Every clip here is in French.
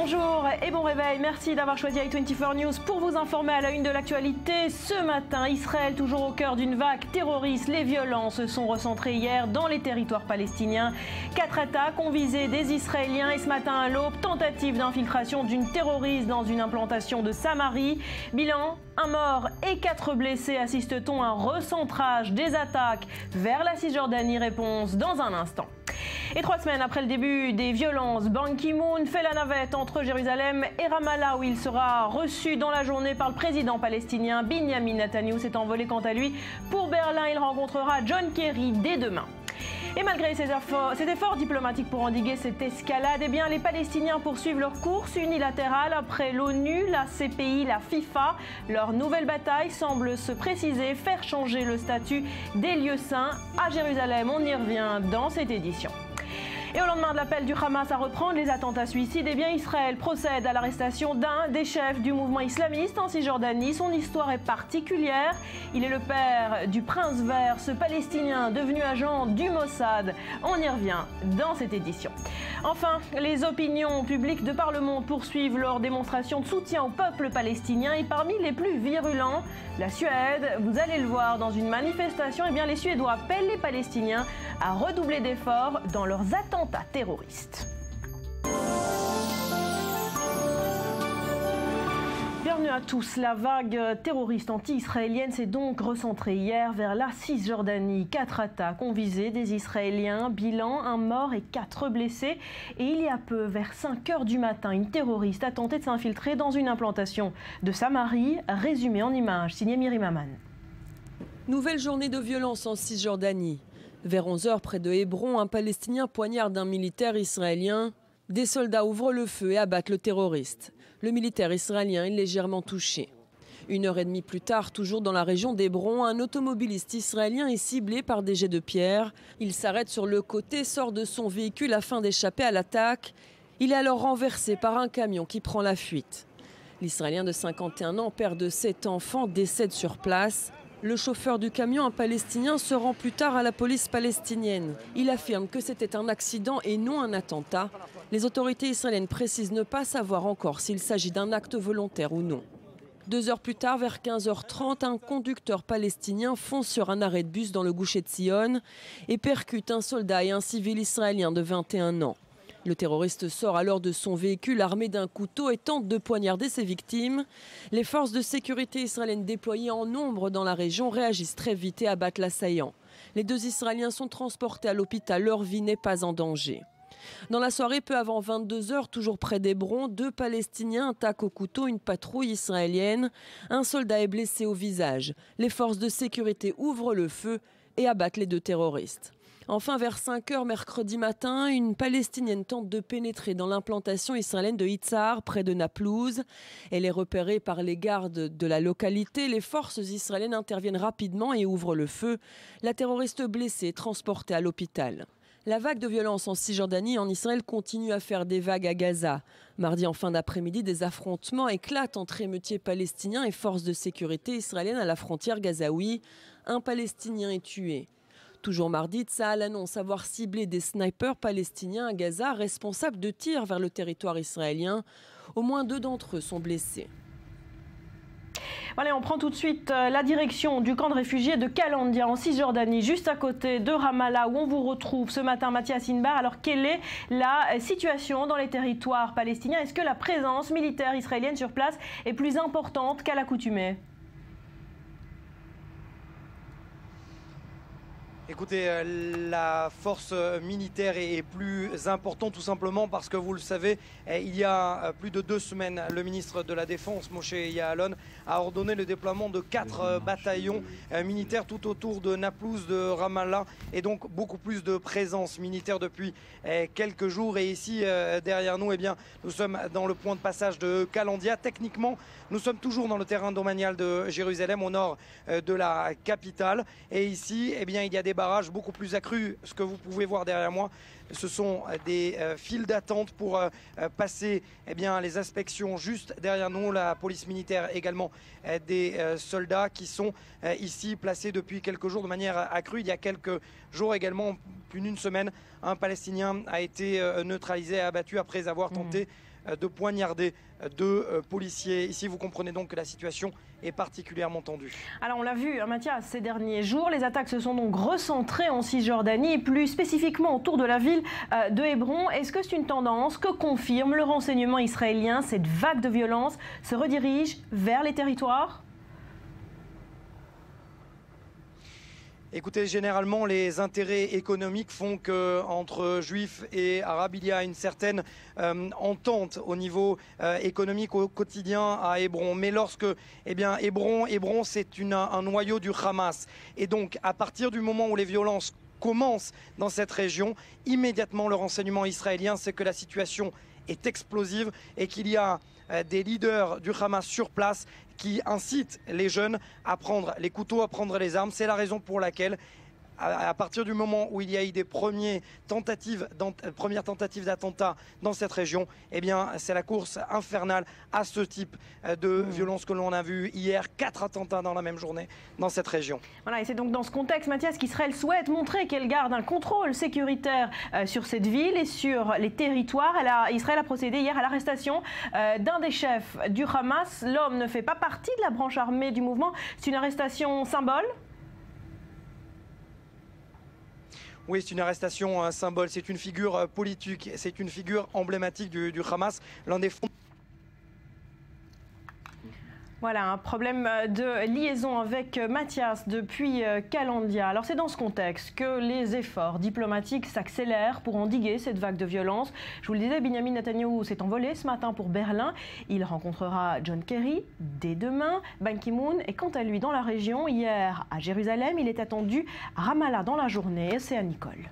Bonjour et bon réveil, merci d'avoir choisi i24 News pour vous informer à la une de l'actualité. Ce matin, Israël toujours au cœur d'une vague terroriste. Les violences se sont recentrées hier dans les territoires palestiniens. 4 attaques ont visé des Israéliens et ce matin à l'aube, tentative d'infiltration d'une terroriste dans une implantation de Samarie. Bilan, 1 mort et 4 blessés. Assiste-t-on à un recentrage des attaques vers la Cisjordanie? Réponse dans un instant. Et 3 semaines après le début des violences, Ban Ki-moon fait la navette entre Jérusalem et Ramallah où il sera reçu dans la journée par le président palestinien Binyamin Netanyahou. S'est envolé quant à lui pour Berlin. Il rencontrera John Kerry dès demain. Et malgré cet effort diplomatique pour endiguer cette escalade, eh bien, les Palestiniens poursuivent leur course unilatérale après l'ONU, la CPI, la FIFA. Leur nouvelle bataille semble se préciser, faire changer le statut des lieux saints à Jérusalem. On y revient dans cette édition. Et au lendemain de l'appel du Hamas à reprendre les attentats suicides, eh bien Israël procède à l'arrestation d'un des chefs du mouvement islamiste en Cisjordanie. Son histoire est particulière. Il est le père du prince vert, ce Palestinien devenu agent du Mossad. On y revient dans cette édition. Enfin, les opinions publiques de par le monde poursuivent leurs démonstrations de soutien au peuple palestinien. Et parmi les plus virulents, la Suède. Vous allez le voir dans une manifestation, eh bien les Suédois appellent les Palestiniens à redoubler d'efforts dans leurs attentats terroristes. Bienvenue à tous. La vague terroriste anti-israélienne s'est donc recentrée hier vers la Cisjordanie. 4 attaques ont visé des Israéliens. Bilan, 1 mort et 4 blessés. Et il y a peu, vers 5 h du matin, une terroriste a tenté de s'infiltrer dans une implantation de Samarie. Résumé en images, signé Myriam Aman. Nouvelle journée de violence en Cisjordanie. Vers 11 h près de Hébron, un Palestinien poignarde un militaire israélien. Des soldats ouvrent le feu et abattent le terroriste. Le militaire israélien est légèrement touché. 1h30 plus tard, toujours dans la région d'Hébron, un automobiliste israélien est ciblé par des jets de pierre. Il s'arrête sur le côté, sort de son véhicule afin d'échapper à l'attaque. Il est alors renversé par un camion qui prend la fuite. L'Israélien de 51 ans, père de 7 enfants, décède sur place. Le chauffeur du camion, un Palestinien, se rend plus tard à la police palestinienne. Il affirme que c'était un accident et non un attentat. Les autorités israéliennes précisent ne pas savoir encore s'il s'agit d'un acte volontaire ou non. 2 heures plus tard, vers 15 h 30, un conducteur palestinien fonce sur un arrêt de bus dans le Gush Etzion et percute un soldat et un civil israélien de 21 ans. Le terroriste sort alors de son véhicule armé d'un couteau et tente de poignarder ses victimes. Les forces de sécurité israéliennes déployées en nombre dans la région réagissent très vite et abattent l'assaillant. Les 2 Israéliens sont transportés à l'hôpital, leur vie n'est pas en danger. Dans la soirée, peu avant 22 h, toujours près d'Hébron, 2 Palestiniens attaquent au couteau une patrouille israélienne. Un soldat est blessé au visage. Les forces de sécurité ouvrent le feu et abattent les 2 terroristes. Enfin, vers 5 h mercredi matin, une Palestinienne tente de pénétrer dans l'implantation israélienne de Yitzhar, près de Naplouse. Elle est repérée par les gardes de la localité. Les forces israéliennes interviennent rapidement et ouvrent le feu. La terroriste blessée est transportée à l'hôpital. La vague de violence en Cisjordanie et en Israël continue à faire des vagues à Gaza. Mardi en fin d'après-midi, des affrontements éclatent entre émeutiers palestiniens et forces de sécurité israéliennes à la frontière gazaoui. Un Palestinien est tué. Toujours mardi, Tsahal annonce avoir ciblé des snipers palestiniens à Gaza responsables de tirs vers le territoire israélien. Au moins 2 d'entre eux sont blessés. Allez, on prend tout de suite la direction du camp de réfugiés de Kalandia en Cisjordanie, juste à côté de Ramallah, où on vous retrouve ce matin, Mathias Inbar. Alors, quelle est la situation dans les territoires palestiniens? Est-ce que la présence militaire israélienne sur place est plus importante qu'à l'accoutumée? Écoutez, la force militaire est plus importante tout simplement parce que vous le savez, il y a plus de 2 semaines, le ministre de la Défense, Moshe Ya'alon, a ordonné le déploiement de 4 bataillons militaires tout autour de Naplouse, de Ramallah, et donc beaucoup plus de présence militaire depuis quelques jours. Et ici, derrière nous, eh bien, nous sommes dans le point de passage de Kalandia. Techniquement, nous sommes toujours dans le terrain domanial de Jérusalem, au nord de la capitale. Et ici, eh bien, il y a des barrages beaucoup plus accrus. Ce que vous pouvez voir derrière moi, ce sont des files d'attente pour passer les inspections juste derrière nous. La police militaire également, des soldats qui sont ici placés depuis quelques jours de manière accrue. Il y a quelques jours également, plus d'une semaine, un Palestinien a été neutralisé et abattu après avoir tenté de poignarder deux policiers. Ici, vous comprenez donc que la situation est particulièrement tendue. Alors on l'a vu, Mathias, ces derniers jours, les attaques se sont donc recentrées en Cisjordanie et plus spécifiquement autour de la ville de Hébron. Est-ce que c'est une tendance que confirme le renseignement israélien? Cette vague de violence se redirige vers les territoires? Écoutez, généralement, les intérêts économiques font qu'entre juifs et arabes, il y a une certaine entente au niveau économique au quotidien à Hébron. Mais lorsque, Hébron, c'est un noyau du Hamas. Et donc, à partir du moment où les violences commencent dans cette région, immédiatement, le renseignement israélien sait que la situation est explosive et qu'il y a des leaders du Hamas sur place qui incitent les jeunes à prendre les couteaux, à prendre les armes. C'est la raison pour laquelle, à partir du moment où il y a eu des premières tentatives d'attentats dans cette région, c'est la course infernale à ce type de violence que l'on a vu hier. 4 attentats dans la même journée dans cette région. Voilà, et c'est donc dans ce contexte, Mathias, qu'Israël souhaite montrer qu'elle garde un contrôle sécuritaire sur cette ville et sur les territoires. Israël a procédé hier à l'arrestation d'un des chefs du Hamas. L'homme ne fait pas partie de la branche armée du mouvement. C'est une arrestation symbole? Oui, c'est une arrestation, un symbole, c'est une figure politique, c'est une figure emblématique du Hamas, l'un des fonds. Voilà, un problème de liaison avec Mathias depuis Calandia. Alors c'est dans ce contexte que les efforts diplomatiques s'accélèrent pour endiguer cette vague de violence. Je vous le disais, Benjamin Netanyahou s'est envolé ce matin pour Berlin. Il rencontrera John Kerry dès demain. Ban Ki-moon est quant à lui dans la région. Hier à Jérusalem, il est attendu à Ramallah dans la journée. C'est à Nicole.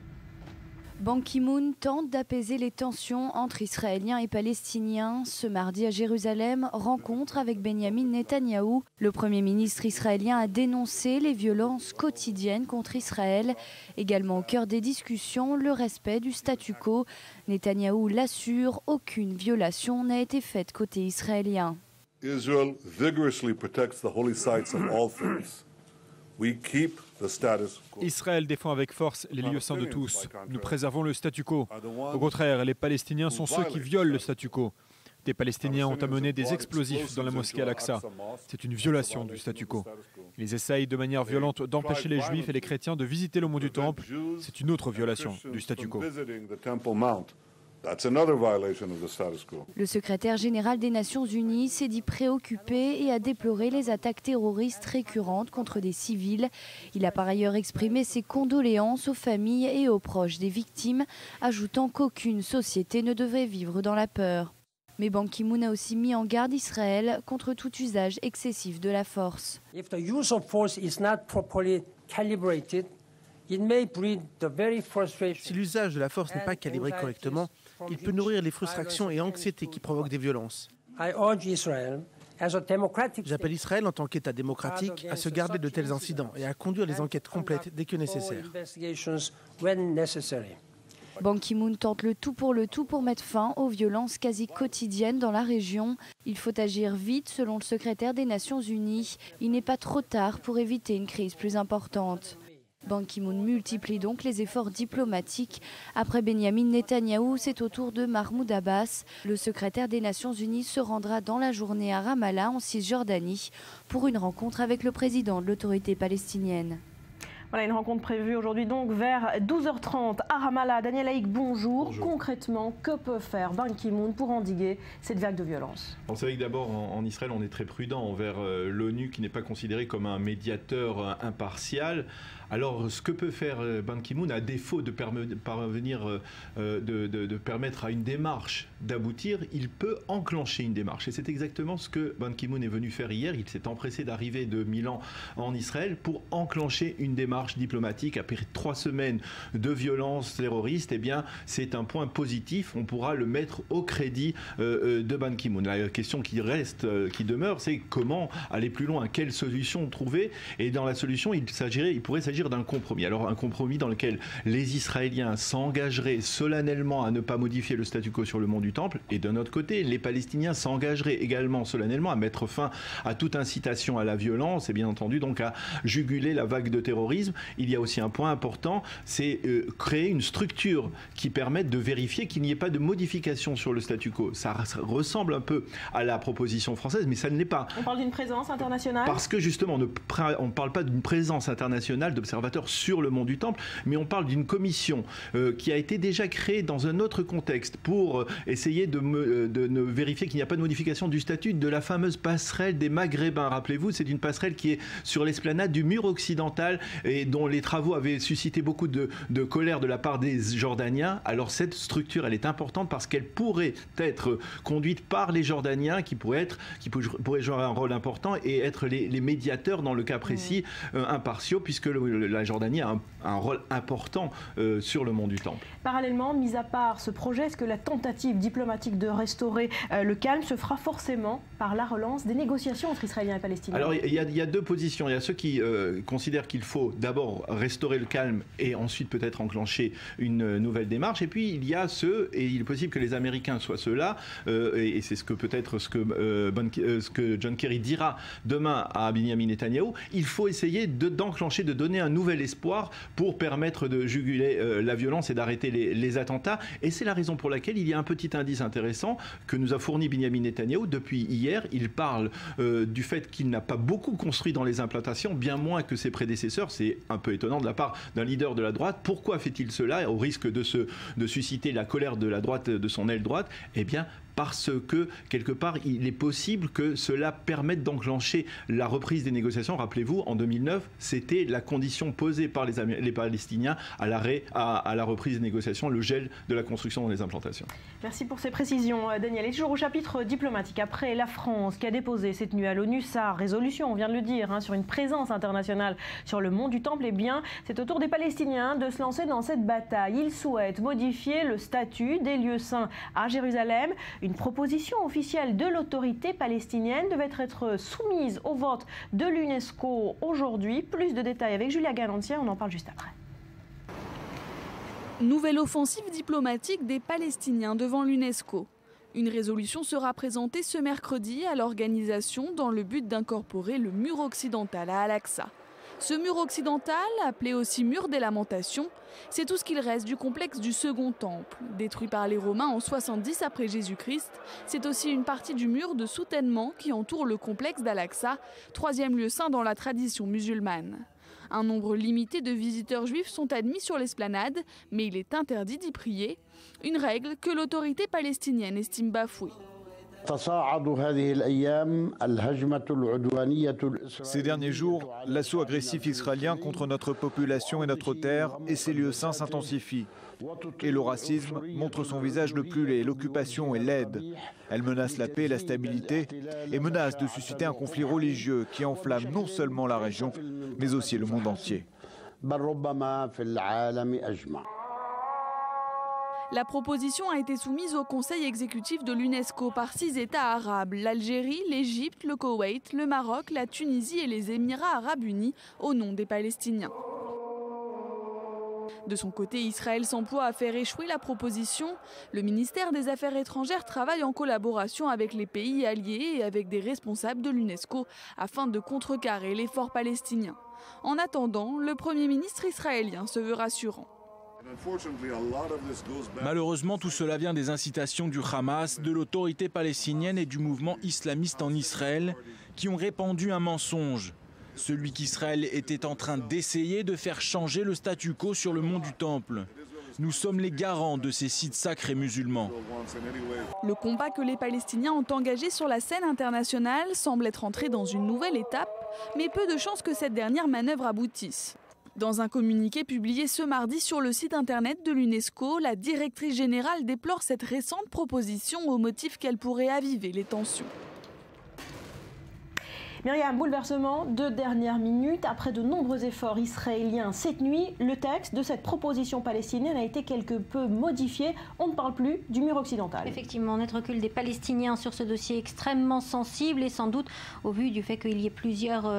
Ban Ki-moon tente d'apaiser les tensions entre Israéliens et Palestiniens. Ce mardi à Jérusalem, rencontre avec Benjamin Netanyahou. Le Premier ministre israélien a dénoncé les violences quotidiennes contre Israël. Également au cœur des discussions, le respect du statu quo. Netanyahou l'assure, aucune violation n'a été faite côté israélien. Israel vigorously protects the holy sites of all faiths. We keep the status quo. Israël défend avec force les lieux saints de tous. Nous préservons le statu quo. Au contraire, les Palestiniens sont ceux qui violent le statu quo. Des Palestiniens ont amené des explosifs dans la mosquée Al-Aqsa. C'est une violation du statu quo. Ils essayent de manière violente d'empêcher les Juifs et les chrétiens de visiter le mont du Temple. C'est une autre violation du statu quo. Le secrétaire général des Nations Unies s'est dit préoccupé et a déploré les attaques terroristes récurrentes contre des civils. Il a par ailleurs exprimé ses condoléances aux familles et aux proches des victimes, ajoutant qu'aucune société ne devrait vivre dans la peur. Mais Ban Ki-moon a aussi mis en garde Israël contre tout usage excessif de la force. If the use of force is not properly calibrated, it may breed the very frustration. Si l'usage de la force n'est pas calibré correctement, il peut nourrir les frustrations et anxiétés qui provoquent des violences. J'appelle Israël en tant qu'État démocratique à se garder de tels incidents et à conduire les enquêtes complètes dès que nécessaire. Ban Ki-moon tente le tout pour mettre fin aux violences quasi quotidiennes dans la région. Il faut agir vite selon le secrétaire des Nations Unies. Il n'est pas trop tard pour éviter une crise plus importante. Ban Ki-moon multiplie donc les efforts diplomatiques. Après Benjamin Netanyahou, c'est au tour de Mahmoud Abbas. Le secrétaire des Nations Unies se rendra dans la journée à Ramallah, en Cisjordanie, pour une rencontre avec le président de l'autorité palestinienne. Voilà une rencontre prévue aujourd'hui donc vers 12h30 à Ramallah. Daniel Haïk, bonjour. Concrètement, que peut faire Ban Ki-moon pour endiguer cette vague de violence? On sait que d'abord en Israël on est très prudent envers l'ONU qui n'est pas considéré comme un médiateur impartial. Alors ce que peut faire Ban Ki-moon, à défaut de permettre à une démarche d'aboutir, il peut enclencher une démarche. Et c'est exactement ce que Ban Ki-moon est venu faire hier. Il s'est empressé d'arriver de Milan en Israël pour enclencher une démarche diplomatique. Après 3 semaines de violence terroriste, eh bien c'est un point positif. On pourra le mettre au crédit de Ban Ki-moon. La question qui demeure, c'est comment aller plus loin, quelle solution trouver. Et dans la solution, il pourrait s'agir d'un compromis. Alors un compromis dans lequel les Israéliens s'engageraient solennellement à ne pas modifier le statu quo sur le mont du Temple, et d'un autre côté, les Palestiniens s'engageraient également solennellement à mettre fin à toute incitation à la violence et bien entendu donc à juguler la vague de terrorisme. terrorisme, il y a aussi un point important, c'est créer une structure qui permette de vérifier qu'il n'y ait pas de modification sur le statu quo. Ça ressemble un peu à la proposition française, mais ça ne l'est pas. On parle d'une présence internationale ? Parce que justement, on ne parle pas d'une présence internationale d'observateurs sur le mont du Temple, mais on parle d'une commission qui a été déjà créée dans un autre contexte pour essayer de vérifier qu'il n'y a pas de modification du statut de la fameuse passerelle des Maghrébins. Rappelez-vous, c'est une passerelle qui est sur l'esplanade du mur occidental et dont les travaux avaient suscité beaucoup de colère de la part des Jordaniens. Alors cette structure, elle est importante parce qu'elle pourrait être conduite par les Jordaniens qui pourraient jouer un rôle important et être les médiateurs dans le cas précis impartiaux, puisque la Jordanie a un rôle important sur le mont du Temple. Parallèlement, mis à part ce projet, est-ce que la tentative diplomatique de restaurer le calme se fera forcément par la relance des négociations entre Israéliens et Palestiniens? Alors il y a deux positions. Il y a ceux qui considèrent qu'il faut d'abord restaurer le calme et ensuite peut-être enclencher une nouvelle démarche. Et puis il y a ceux, et il est possible que les Américains soient ceux-là, et c'est ce que John Kerry dira demain à Benjamin Netanyahou, il faut essayer d'enclencher, de donner un nouvel espoir pour permettre de juguler la violence et d'arrêter les attentats. Et c'est la raison pour laquelle il y a un petit indice intéressant que nous a fourni Benjamin Netanyahou depuis hier. Il parle du fait qu'il n'a pas beaucoup construit dans les implantations, bien moins que ses prédécesseurs. C'est un peu étonnant de la part d'un leader de la droite. Pourquoi fait-il cela au risque de susciter la colère de la droite, de son aile droite? Eh bien, parce que, quelque part, il est possible que cela permette d'enclencher la reprise des négociations. Rappelez-vous, en 2009, c'était la condition posée par les Palestiniens à la reprise des négociations, le gel de la construction dans les implantations. Merci pour ces précisions, Daniel. Et toujours au chapitre diplomatique, après la France qui a déposé cette nuit à l'ONU sa résolution, on vient de le dire, sur une présence internationale sur le mont du Temple, eh bien, c'est au tour des Palestiniens de se lancer dans cette bataille. Ils souhaitent modifier le statut des lieux saints à Jérusalem. Une proposition officielle de l'autorité palestinienne devait être soumise au vote de l'UNESCO aujourd'hui. Plus de détails avec Julia Galantier, on en parle juste après. Nouvelle offensive diplomatique des Palestiniens devant l'UNESCO. Une résolution sera présentée ce mercredi à l'organisation dans le but d'incorporer le mur occidental à Al-Aqsa. Ce mur occidental, appelé aussi mur des lamentations, c'est tout ce qu'il reste du complexe du Second Temple. Détruit par les Romains en 70 après Jésus-Christ, c'est aussi une partie du mur de soutènement qui entoure le complexe d'Al-Aqsa, troisième lieu saint dans la tradition musulmane. Un nombre limité de visiteurs juifs sont admis sur l'esplanade, mais il est interdit d'y prier, une règle que l'autorité palestinienne estime bafouée. Ces derniers jours, l'assaut agressif israélien contre notre population et notre terre et ses lieux saints s'intensifie. Et le racisme montre son visage le plus laid. L'occupation est laide. Elle menace la paix et la stabilité et menace de susciter un conflit religieux qui enflamme non seulement la région, mais aussi le monde entier. La proposition a été soumise au Conseil exécutif de l'UNESCO par 6 États arabes, l'Algérie, l'Égypte, le Koweït, le Maroc, la Tunisie et les Émirats arabes unis, au nom des Palestiniens. De son côté, Israël s'emploie à faire échouer la proposition. Le ministère des Affaires étrangères travaille en collaboration avec les pays alliés et avec des responsables de l'UNESCO afin de contrecarrer l'effort palestinien. En attendant, le Premier ministre israélien se veut rassurant. Malheureusement, tout cela vient des incitations du Hamas, de l'autorité palestinienne et du mouvement islamiste en Israël qui ont répandu un mensonge. Celui qu'Israël était en train d'essayer de faire changer le statu quo sur le mont du Temple. Nous sommes les garants de ces sites sacrés musulmans. Le combat que les Palestiniens ont engagé sur la scène internationale semble être entré dans une nouvelle étape, mais peu de chances que cette dernière manœuvre aboutisse. Dans un communiqué publié ce mardi sur le site internet de l'UNESCO, la directrice générale déplore cette récente proposition au motif qu'elle pourrait aviver les tensions. Myriam, bouleversement de dernière minute. Après de nombreux efforts israéliens cette nuit, le texte de cette proposition palestinienne a été quelque peu modifié. On ne parle plus du mur occidental. Effectivement, net recul des Palestiniens sur ce dossier extrêmement sensible et sans doute au vu du fait qu'il y ait plusieurs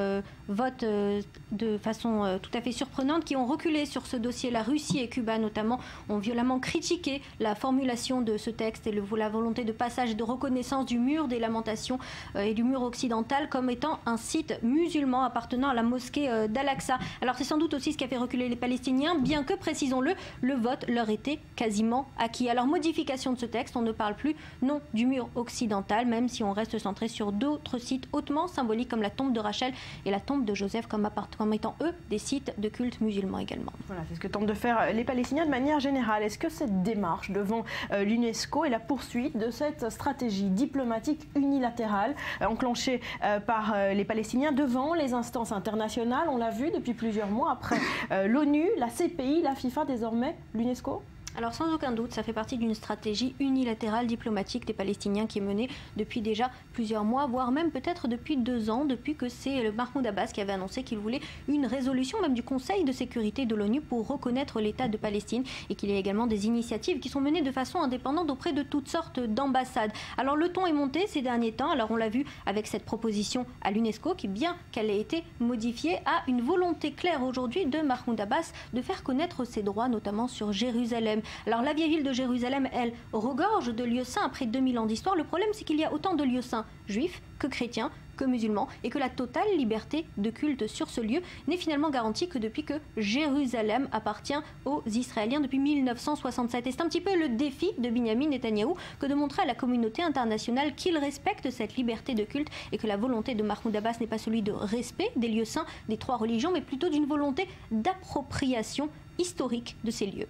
votes de façon tout à fait surprenante qui ont reculé sur ce dossier. La Russie et Cuba notamment ont violemment critiqué la formulation de ce texte et la volonté de passage et de reconnaissance du mur des lamentations et du mur occidental comme étant dans un site musulman appartenant à la mosquée d'Al-Aqsa. Alors c'est sans doute aussi ce qui a fait reculer les Palestiniens, bien que, précisons-le, le vote leur était quasiment acquis. Alors modification de ce texte, on ne parle plus non du mur occidental, même si on reste centré sur d'autres sites hautement symboliques comme la tombe de Rachel et la tombe de Joseph comme étant eux des sites de culte musulmans également. Voilà, c'est ce que tentent de faire les Palestiniens de manière générale. Est-ce que cette démarche devant l'UNESCO est la poursuite de cette stratégie diplomatique unilatérale enclenchée par les Palestiniens devant les instances internationales? On l'a vu depuis plusieurs mois, après l'ONU, la CPI, la FIFA, désormais l'UNESCO? Alors sans aucun doute, ça fait partie d'une stratégie unilatérale diplomatique des Palestiniens qui est menée depuis déjà plusieurs mois, voire même peut-être depuis 2 ans, depuis que c'est le Mahmoud Abbas qui avait annoncé qu'il voulait une résolution même du Conseil de sécurité de l'ONU pour reconnaître l'État de Palestine, et qu'il y a également des initiatives qui sont menées de façon indépendante auprès de toutes sortes d'ambassades. Alors le ton est monté ces derniers temps, alors on l'a vu avec cette proposition à l'UNESCO qui, bien qu'elle ait été modifiée, a une volonté claire aujourd'hui de Mahmoud Abbas de faire connaître ses droits, notamment sur Jérusalem. Alors la vieille ville de Jérusalem, elle, regorge de lieux saints après 2000 ans d'histoire. Le problème, c'est qu'il y a autant de lieux saints juifs que chrétiens, que musulmans, et que la totale liberté de culte sur ce lieu n'est finalement garantie que depuis que Jérusalem appartient aux Israéliens depuis 1967. Et c'est un petit peu le défi de Binyamin Netanyahou que de montrer à la communauté internationale qu'il respecte cette liberté de culte et que la volonté de Mahmoud Abbas n'est pas celui de respect des lieux saints des 3 religions, mais plutôt d'une volonté d'appropriation historique de ces lieux.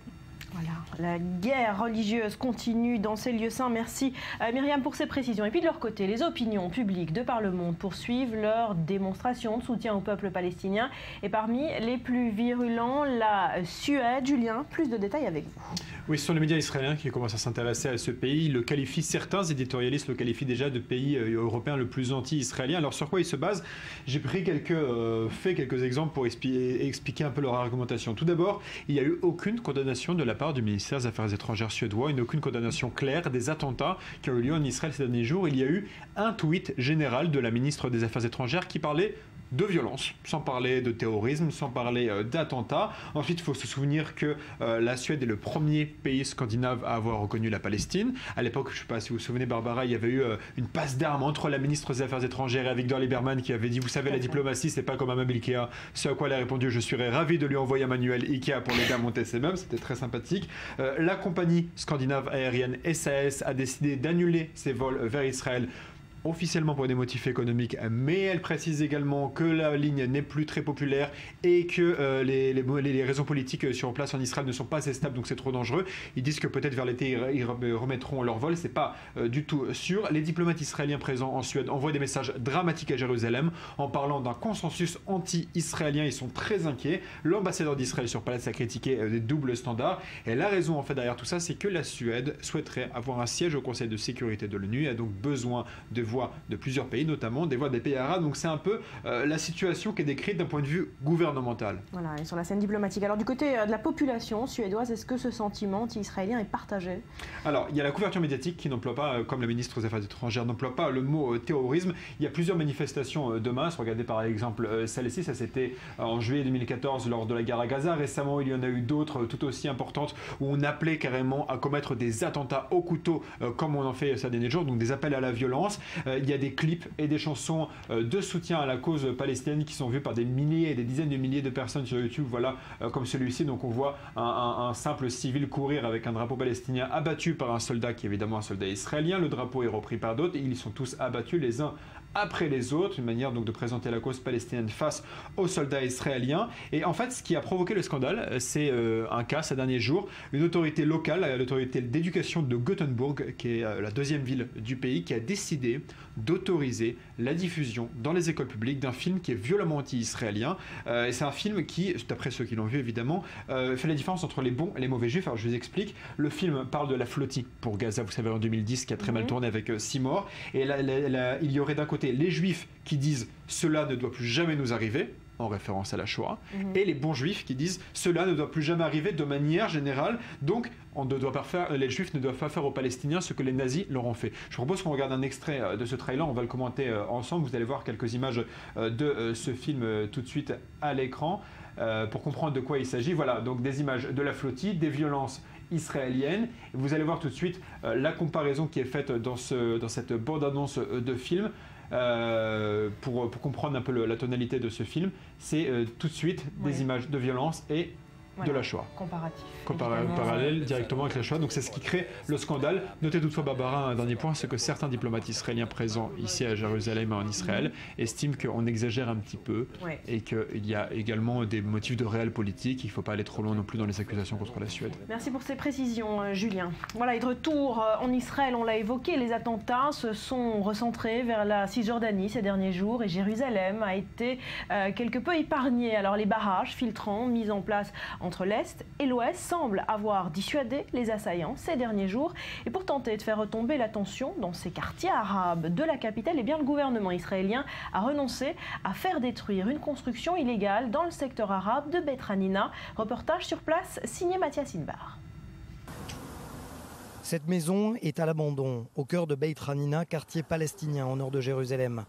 Voilà, la guerre religieuse continue dans ces lieux saints. Merci Myriam pour ces précisions. Et puis de leur côté, les opinions publiques de par le monde poursuivent leur démonstration de soutien au peuple palestinien. Et parmi les plus virulents, la Suède. Julien, plus de détails avec vous. Oui, ce sont les médias israéliens qui commencent à s'intéresser à ce pays. Certains éditorialistes le qualifient déjà de pays européen le plus anti-israélien. Alors sur quoi ils se basent? J'ai pris quelques exemples pour expliquer un peu leur argumentation. Tout d'abord, il n'y a eu aucune condamnation de la part du ministère des Affaires étrangères suédois, aucune condamnation claire des attentats qui ont eu lieu en Israël ces derniers jours. Il y a eu un tweet général de la ministre des Affaires étrangères qui parlait de violence, sans parler de terrorisme, sans parler d'attentats. Ensuite, il faut se souvenir que la Suède est le premier pays scandinave à avoir reconnu la Palestine. À l'époque, je ne sais pas si vous vous souvenez, Barbara, il y avait eu une passe d'armes entre la ministre des Affaires étrangères et Avigdor Lieberman qui avait dit, vous savez, la diplomatie, c'est pas comme un meuble Ikea. Ce à quoi elle a répondu, je serais ravi de lui envoyer un manuel Ikea pour l'aider à monter ses meubles. C'était très sympathique. La compagnie scandinave aérienne SAS a décidé d'annuler ses vols vers Israël, officiellement pour des motifs économiques, mais elle précise également que la ligne n'est plus très populaire et que les raisons politiques sur place en Israël ne sont pas assez stables, donc c'est trop dangereux. Ils disent que peut-être vers l'été, ils remettront leur vol, c'est pas du tout sûr. Les diplomates israéliens présents en Suède envoient des messages dramatiques à Jérusalem en parlant d'un consensus anti-israélien. Ils sont très inquiets. L'ambassadeur d'Israël sur place a critiqué des doubles standards. Et la raison en fait derrière tout ça, c'est que la Suède souhaiterait avoir un siège au Conseil de sécurité de l'ONU et a donc besoin de voix de plusieurs pays, notamment des voix des pays arabes. Donc c'est un peu la situation qui est décrite d'un point de vue gouvernemental. Voilà, et sur la scène diplomatique. Alors du côté de la population suédoise, est-ce que ce sentiment anti-israélien est partagé? Alors il y a la couverture médiatique qui n'emploie pas, comme la ministre des Affaires étrangères n'emploie pas le mot terrorisme. Il y a plusieurs manifestations de masse. Regardez par exemple celle-ci, ça c'était en juillet 2014 lors de la guerre à Gaza. Récemment, il y en a eu d'autres tout aussi importantes où on appelait carrément à commettre des attentats au couteau comme on en fait ces derniers jours, donc des appels à la violence. Il y a des clips et des chansons de soutien à la cause palestinienne qui sont vues par des milliers et des dizaines de milliers de personnes sur YouTube, voilà, comme celui-ci. Donc on voit un simple civil courir avec un drapeau palestinien abattu par un soldat qui est évidemment un soldat israélien. Le drapeau est repris par d'autres et ils sont tous abattus les uns après les autres, une manière donc de présenter la cause palestinienne face aux soldats israéliens. Et en fait, ce qui a provoqué le scandale, c'est un cas ces derniers jours, une autorité locale, l'autorité d'éducation de Gothenburg, qui est la 2e ville du pays, qui a décidé d'autoriser la diffusion dans les écoles publiques d'un film qui est violemment anti-israélien. Et c'est un film qui, d'après ceux qui l'ont vu évidemment, fait la différence entre les bons et les mauvais juifs. Alors je vous explique, le film parle de la flottille pour Gaza, vous savez, en 2010, qui a très mal tourné avec 6 morts. Et là, il y aurait d'un côté les juifs qui disent « cela ne doit plus jamais nous arriver », en référence à la Shoah, et les bons juifs qui disent « cela ne doit plus jamais arriver de manière générale, donc les juifs ne doivent pas faire aux Palestiniens ce que les nazis leur ont fait ». Je propose qu'on regarde un extrait de ce trailer, on va le commenter ensemble, vous allez voir quelques images de ce film tout de suite à l'écran pour comprendre de quoi il s'agit. Voilà, donc des images de la flottille, des violences israélienne. Vous allez voir tout de suite la comparaison qui est faite dans cette bande-annonce de film. pour comprendre un peu la tonalité de ce film, c'est tout de suite des images de violence et de la Shoah. Parallèle directement avec la Shoah. Donc c'est ce qui crée le scandale. Notez toutefois, Barbara, un dernier point, c'est que certains diplomates israéliens présents ici à Jérusalem et en Israël estiment qu'on exagère un petit peu et qu'il y a également des motifs de réel politique. Il ne faut pas aller trop loin non plus dans les accusations contre la Suède. Merci pour ces précisions, Julien. Voilà, et de retour en Israël, on l'a évoqué, les attentats se sont recentrés vers la Cisjordanie ces derniers jours et Jérusalem a été quelque peu épargnée. Alors les barrages filtrants mis en place entre l'Est et l'Ouest semblent avoir dissuadé les assaillants ces derniers jours. Et pour tenter de faire retomber la tension dans ces quartiers arabes de la capitale, eh bien, le gouvernement israélien a renoncé à faire détruire une construction illégale dans le secteur arabe de Beit Hanina. Reportage sur place signé Mathias Inbar. Cette maison est à l'abandon, au cœur de Beit Hanina, quartier palestinien au nord de Jérusalem.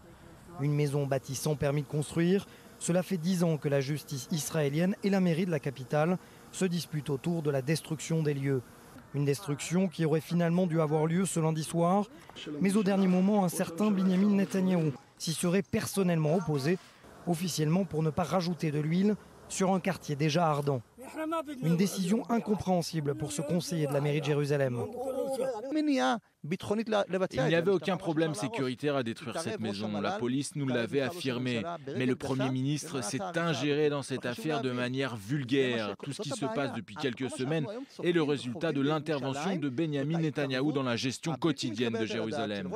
Une maison bâtie sans permis de construire. Cela fait 10 ans que la justice israélienne et la mairie de la capitale se disputent autour de la destruction des lieux. Une destruction qui aurait finalement dû avoir lieu ce lundi soir, mais au dernier moment, un certain Benyamin Netanyahou s'y serait personnellement opposé, officiellement pour ne pas rajouter de l'huile sur un quartier déjà ardent. Une décision incompréhensible pour ce conseiller de la mairie de Jérusalem. Il n'y avait aucun problème sécuritaire à détruire cette maison. La police nous l'avait affirmé. Mais le Premier ministre s'est ingéré dans cette affaire de manière vulgaire. Tout ce qui se passe depuis quelques semaines est le résultat de l'intervention de Benyamin Netanyahou dans la gestion quotidienne de Jérusalem.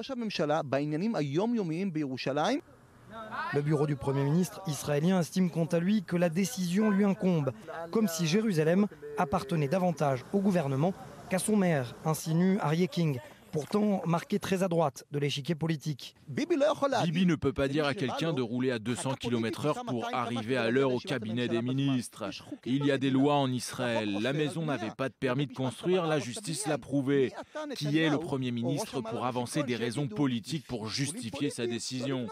Le bureau du Premier ministre israélien estime quant à lui que la décision lui incombe, comme si Jérusalem appartenait davantage au gouvernement qu'à son maire, insinue Aryeh King, pourtant marqué très à droite de l'échiquier politique. Bibi ne peut pas dire à quelqu'un de rouler à 200 km/h pour arriver à l'heure au cabinet des ministres. Il y a des lois en Israël. La maison n'avait pas de permis de construire, la justice l'a prouvé. Qui est le Premier ministre pour avancer des raisons politiques pour justifier sa décision ?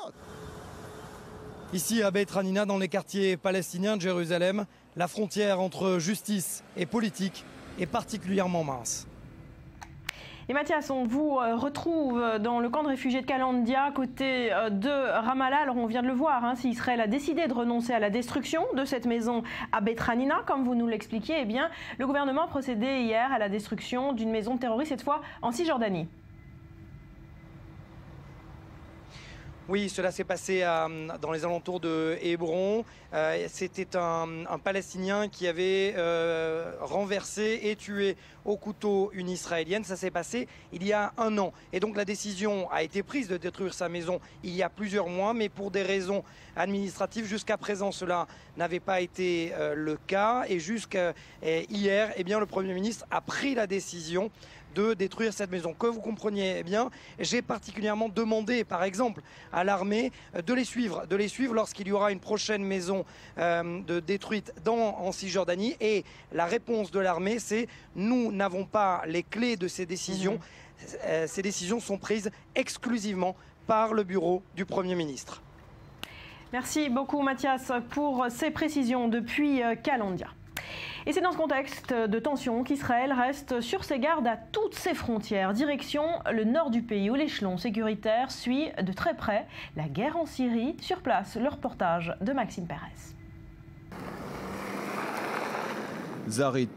Ici à Beit Hanina, dans les quartiers palestiniens de Jérusalem, la frontière entre justice et politique est particulièrement mince. Et Mathias, on vous retrouve dans le camp de réfugiés de Kalandia, à côté de Ramallah. Alors on vient de le voir, si Israël a décidé de renoncer à la destruction de cette maison à Beit Hanina, comme vous nous l'expliquiez, eh bien, le gouvernement a procédé hier à la destruction d'une maison terroriste, cette fois en Cisjordanie. Oui, cela s'est passé dans les alentours de Hébron. C'était un Palestinien qui avait renversé et tué au couteau une Israélienne. Ça s'est passé il y a 1 an. Et donc la décision a été prise de détruire sa maison il y a plusieurs mois, mais pour des raisons administratives, jusqu'à présent, cela n'avait pas été le cas. Et jusqu'à hier, eh bien, le Premier ministre a pris la décision de détruire cette maison. Que vous compreniez, eh bien, j'ai particulièrement demandé, par exemple, à l'armée de les suivre lorsqu'il y aura une prochaine maison détruite en Cisjordanie. Et la réponse de l'armée, c'est « nous n'avons pas les clés de ces décisions ». Ces décisions sont prises exclusivement par le bureau du Premier ministre. Merci beaucoup Mathias pour ces précisions depuis Kalandia. Et c'est dans ce contexte de tension qu'Israël reste sur ses gardes à toutes ses frontières. Direction le nord du pays où l'échelon sécuritaire suit de très près la guerre en Syrie. Sur place, le reportage de Maxime Pérez. Zarit,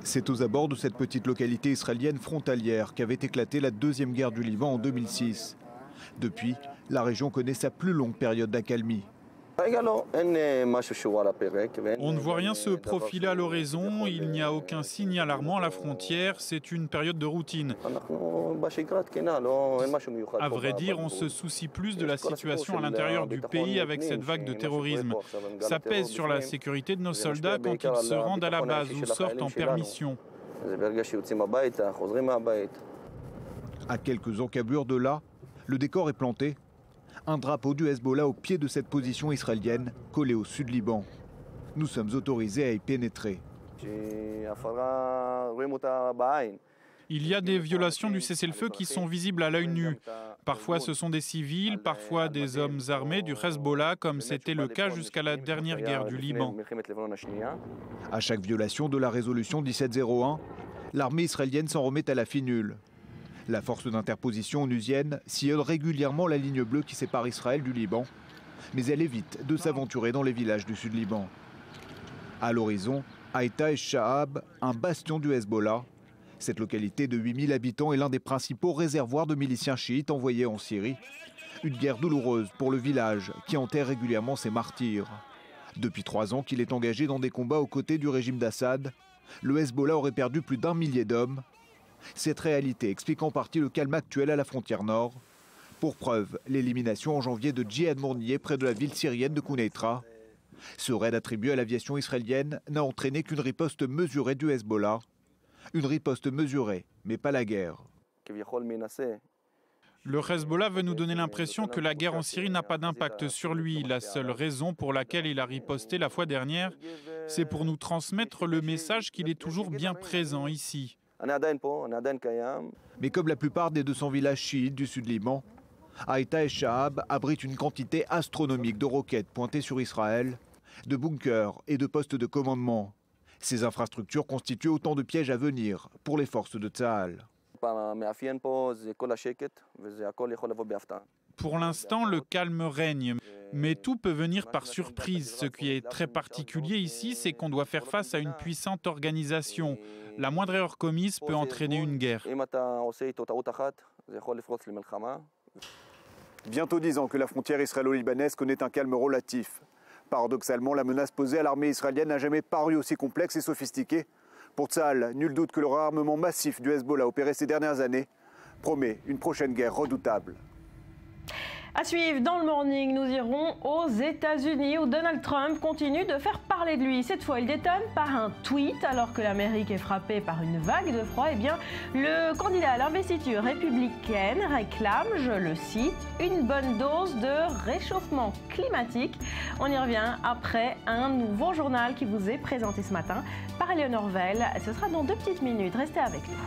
c'est aux abords de cette petite localité israélienne frontalière qu'avait éclaté la deuxième guerre du Liban en 2006. Depuis, la région connaît sa plus longue période d'accalmie. On ne voit rien se profiler à l'horizon, il n'y a aucun signe alarmant à la frontière, c'est une période de routine. À vrai dire, on se soucie plus de la situation à l'intérieur du pays avec cette vague de terrorisme. Ça pèse sur la sécurité de nos soldats quand ils se rendent à la base ou sortent en permission. À quelques encablures de là, le décor est planté. Un drapeau du Hezbollah au pied de cette position israélienne, collé au sud Liban. Nous sommes autorisés à y pénétrer. Il y a des violations du cessez-le-feu qui sont visibles à l'œil nu. Parfois ce sont des civils, parfois des hommes armés du Hezbollah, comme c'était le cas jusqu'à la dernière guerre du Liban. À chaque violation de la résolution 1701, l'armée israélienne s'en remet à la finule. La force d'interposition onusienne sillonne régulièrement la ligne bleue qui sépare Israël du Liban, mais elle évite de s'aventurer dans les villages du sud-Liban. À l'horizon, Haïta et Shahab, un bastion du Hezbollah. Cette localité de 8000 habitants est l'un des principaux réservoirs de miliciens chiites envoyés en Syrie. Une guerre douloureuse pour le village qui enterre régulièrement ses martyrs. Depuis 3 ans qu'il est engagé dans des combats aux côtés du régime d'Assad, le Hezbollah aurait perdu plus d'1 millier d'hommes. Cette réalité explique en partie le calme actuel à la frontière nord. Pour preuve, l'élimination en janvier de Djihad Mournier près de la ville syrienne de Kouneitra. Ce raid attribué à l'aviation israélienne n'a entraîné qu'une riposte mesurée du Hezbollah. Une riposte mesurée, mais pas la guerre. Le Hezbollah veut nous donner l'impression que la guerre en Syrie n'a pas d'impact sur lui. La seule raison pour laquelle il a riposté la fois dernière, c'est pour nous transmettre le message qu'il est toujours bien présent ici. Mais comme la plupart des 200 villages chiites du sud-Liban, Haïta et Shahab abritent une quantité astronomique de roquettes pointées sur Israël, de bunkers et de postes de commandement. Ces infrastructures constituent autant de pièges à venir pour les forces de Tsahal. Pour l'instant, le calme règne, mais tout peut venir par surprise. Ce qui est très particulier ici, c'est qu'on doit faire face à une puissante organisation. La moindre erreur commise peut entraîner une guerre. Bientôt 10 ans que la frontière israélo-libanaise connaît un calme relatif. Paradoxalement, la menace posée à l'armée israélienne n'a jamais paru aussi complexe et sophistiquée. Pour Tsahal, nul doute que le réarmement massif du Hezbollah opéré ces dernières années promet une prochaine guerre redoutable. À suivre dans le morning, nous irons aux États-Unis où Donald Trump continue de faire parler de lui. Cette fois, il détonne par un tweet alors que l'Amérique est frappée par une vague de froid. Eh bien, le candidat à l'investiture républicaine réclame, je le cite, une bonne dose de réchauffement climatique. On y revient après un nouveau journal qui vous est présenté ce matin par Eleonore Vell. Ce sera dans 2 petites minutes. Restez avec nous.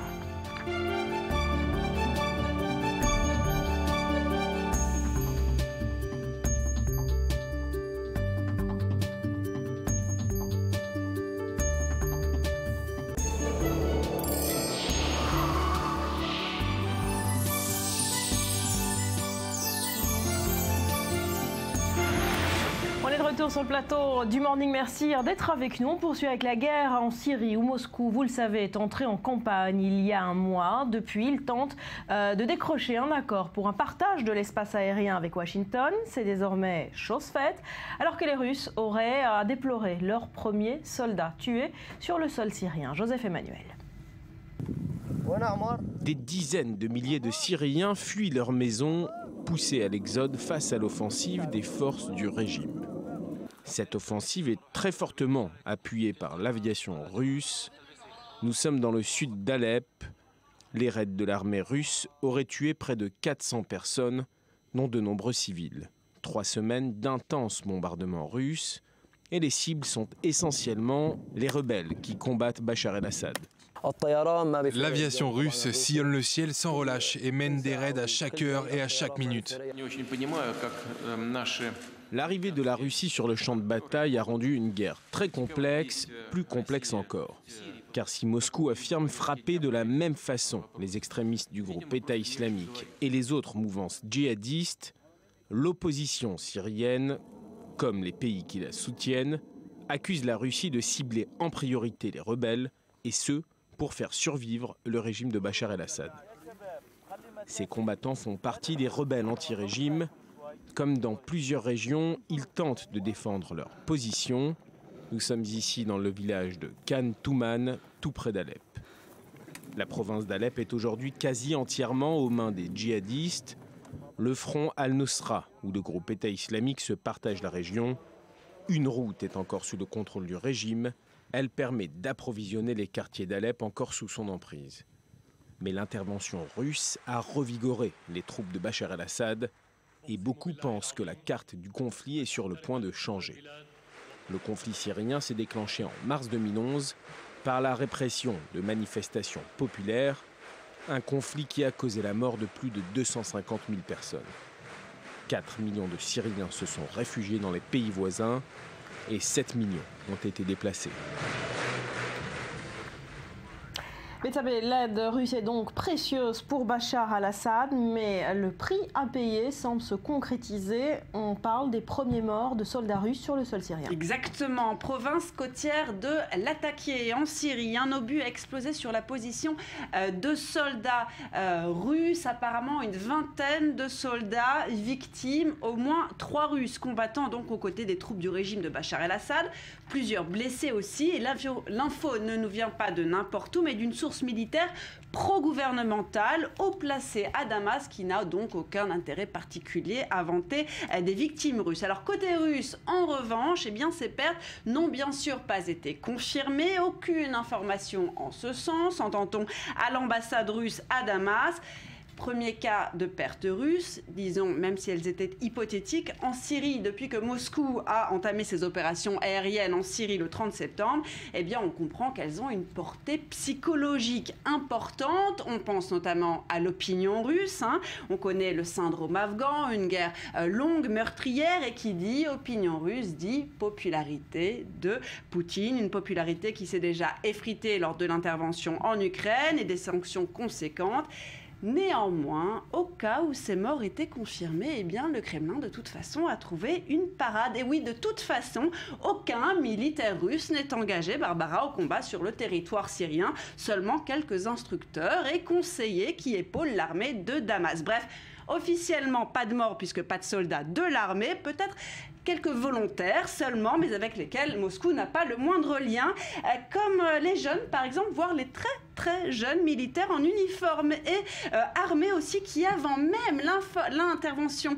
Sur le plateau du Morning, merci d'être avec nous. On poursuit avec la guerre en Syrie où Moscou, vous le savez, est entré en campagne il y a un mois. Depuis, il tente de décrocher un accord pour un partage de l'espace aérien avec Washington. C'est désormais chose faite, alors que les Russes auraient à déplorer leurs premiers soldats tués sur le sol syrien. Joseph Emmanuel. Des dizaines de milliers de Syriens fuient leur maison, poussés à l'exode face à l'offensive des forces du régime. Cette offensive est très fortement appuyée par l'aviation russe. Nous sommes dans le sud d'Alep. Les raids de l'armée russe auraient tué près de 400 personnes, dont de nombreux civils. 3 semaines d'intenses bombardements russes et les cibles sont essentiellement les rebelles qui combattent Bachar el-Assad. L'aviation russe sillonne le ciel sans relâche et mène des raids à chaque heure et à chaque minute. L'arrivée de la Russie sur le champ de bataille a rendu une guerre très complexe, plus complexe encore. Car si Moscou affirme frapper de la même façon les extrémistes du groupe État islamique et les autres mouvances djihadistes, l'opposition syrienne, comme les pays qui la soutiennent, accuse la Russie de cibler en priorité les rebelles, et ce, pour faire survivre le régime de Bachar el-Assad. Ces combattants font partie des rebelles anti-régime. Comme dans plusieurs régions, ils tentent de défendre leur position. Nous sommes ici dans le village de Khan Touman, tout près d'Alep. La province d'Alep est aujourd'hui quasi entièrement aux mains des djihadistes. Le front Al-Nusra, où le groupe État islamique se partage la région. Une route est encore sous le contrôle du régime. Elle permet d'approvisionner les quartiers d'Alep encore sous son emprise. Mais l'intervention russe a revigoré les troupes de Bachar el-Assad et beaucoup pensent que la carte du conflit est sur le point de changer. Le conflit syrien s'est déclenché en mars 2011 par la répression de manifestations populaires, un conflit qui a causé la mort de plus de 250 000 personnes. 4 millions de Syriens se sont réfugiés dans les pays voisins et 7 millions ont été déplacés. Betsabe, l'aide russe est donc précieuse pour Bachar al-Assad, mais le prix à payer semble se concrétiser. On parle des premiers morts de soldats russes sur le sol syrien. Exactement, province côtière de Latakia en Syrie. Un obus a explosé sur la position de soldats russes. Apparemment, une vingtaine de soldats victimes, au moins 3 Russes combattant donc aux côtés des troupes du régime de Bachar el-Assad. Plusieurs blessés aussi. Et l'info ne nous vient pas de n'importe où, mais d'une source militaire pro-gouvernementale haut placée à Damas, qui n'a donc aucun intérêt particulier à vanter des victimes russes. Alors côté russe, en revanche, eh bien, ces pertes n'ont bien sûr pas été confirmées. Aucune information en ce sens, entend-on à l'ambassade russe à Damas. Premier cas de perte russe, disons, même si elles étaient hypothétiques, en Syrie, depuis que Moscou a entamé ses opérations aériennes en Syrie le 30 septembre, eh bien, on comprend qu'elles ont une portée psychologique importante. On pense notamment à l'opinion russe. On connaît le syndrome afghan, une guerre longue, meurtrière, et qui dit opinion russe dit popularité de Poutine, une popularité qui s'est déjà effritée lors de l'intervention en Ukraine et des sanctions conséquentes. Néanmoins, au cas où ces morts étaient confirmées, eh bien, le Kremlin, de toute façon, a trouvé une parade. Et oui, de toute façon, aucun militaire russe n'est engagé, Barbara, au combat sur le territoire syrien. Seulement quelques instructeurs et conseillers qui épaulent l'armée de Damas. Bref, officiellement, pas de morts puisque pas de soldats de l'armée, peut-être quelques volontaires seulement, mais avec lesquels Moscou n'a pas le moindre lien, comme les jeunes, par exemple, voire les très jeunes militaires en uniforme et armés aussi, qui avant même l'intervention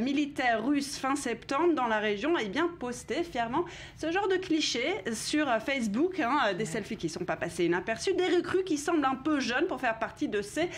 militaire russe fin septembre dans la région, eh bien, postaient fièrement ce genre de clichés sur Facebook, des selfies qui ne sont pas passés inaperçus, des recrues qui semblent un peu jeunes pour faire partie de ces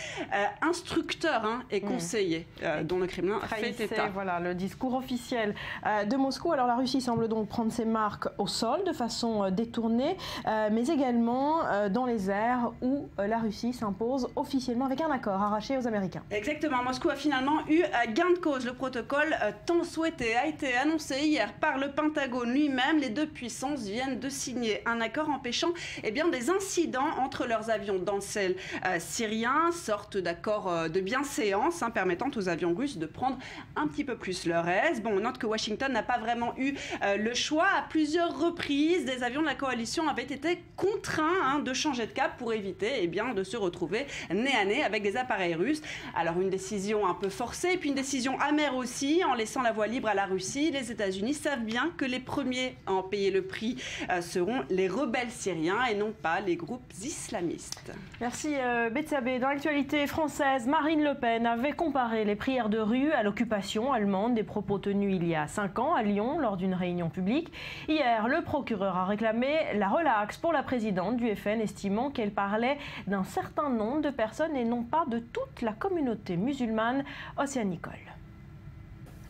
instructeurs et conseillers dont le Kremlin fait état. Voilà le discours officiel de Moscou. Alors la Russie semble donc prendre ses marques au sol de façon détournée, mais également dans les airs où la Russie s'impose officiellement avec un accord arraché aux Américains. Exactement, Moscou a finalement eu gain de cause. Le protocole tant souhaité a été annoncé hier par le Pentagone lui-même. Les deux puissances viennent de signer un accord empêchant des incidents entre leurs avions dans le ciel syrien, sorte d'accord de bienséance permettant aux avions russes de prendre un petit peu plus leur aise. Bon, on note que Washington n'a pas vraiment eu le choix. À plusieurs reprises, des avions de la coalition avaient été contraints de changer de cap pour éviter de se retrouver nez à nez avec des appareils russes. Alors une décision un peu forcée, puis une décision amère aussi, en laissant la voie libre à la Russie. Les États-Unis savent bien que les premiers à en payer le prix seront les rebelles syriens et non pas les groupes islamistes. Merci Betsabe. Dans l'actualité française, Marine Le Pen avait comparé les prières de rue à l'occupation allemande, des propos tenus il y a 5 ans à Lyon lors d'une réunion publique. Hier, le procureur a réclamé la relaxe pour la présidente du FN, estimant qu'elle parlait d'un certain nombre de personnes et non pas de toute la communauté musulmane. Océane Nicole.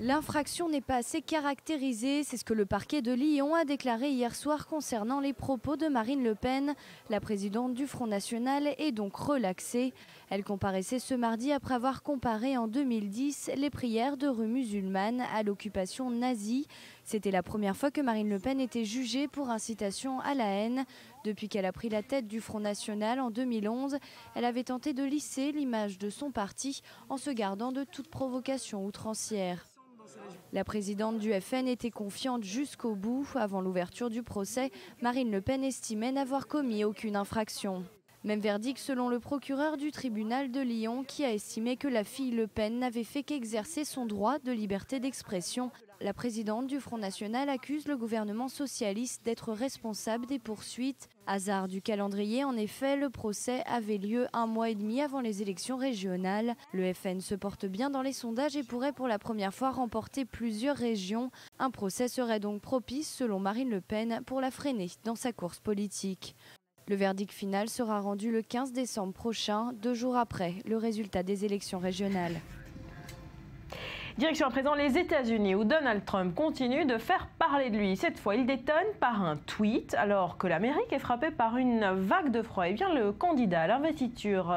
L'infraction n'est pas assez caractérisée, c'est ce que le parquet de Lyon a déclaré hier soir concernant les propos de Marine Le Pen. La présidente du Front National est donc relaxée. Elle comparaissait ce mardi après avoir comparé en 2010 les prières de rue musulmanes à l'occupation nazie. C'était la première fois que Marine Le Pen était jugée pour incitation à la haine. Depuis qu'elle a pris la tête du Front National en 2011, elle avait tenté de lisser l'image de son parti en se gardant de toute provocation outrancière. La présidente du FN était confiante jusqu'au bout. Avant l'ouverture du procès, Marine Le Pen estimait n'avoir commis aucune infraction. Même verdict selon le procureur du tribunal de Lyon qui a estimé que la fille Le Pen n'avait fait qu'exercer son droit de liberté d'expression. La présidente du Front National accuse le gouvernement socialiste d'être responsable des poursuites. Hasard du calendrier, en effet, le procès avait lieu 1 mois et demi avant les élections régionales. Le FN se porte bien dans les sondages et pourrait pour la première fois remporter plusieurs régions. Un procès serait donc propice, selon Marine Le Pen, pour la freiner dans sa course politique. Le verdict final sera rendu le 15 décembre prochain, 2 jours après le résultat des élections régionales. Direction à présent les États-Unis où Donald Trump continue de faire parler de lui. Cette fois, il détonne par un tweet alors que l'Amérique est frappée par une vague de froid. Eh bien, le candidat à l'investiture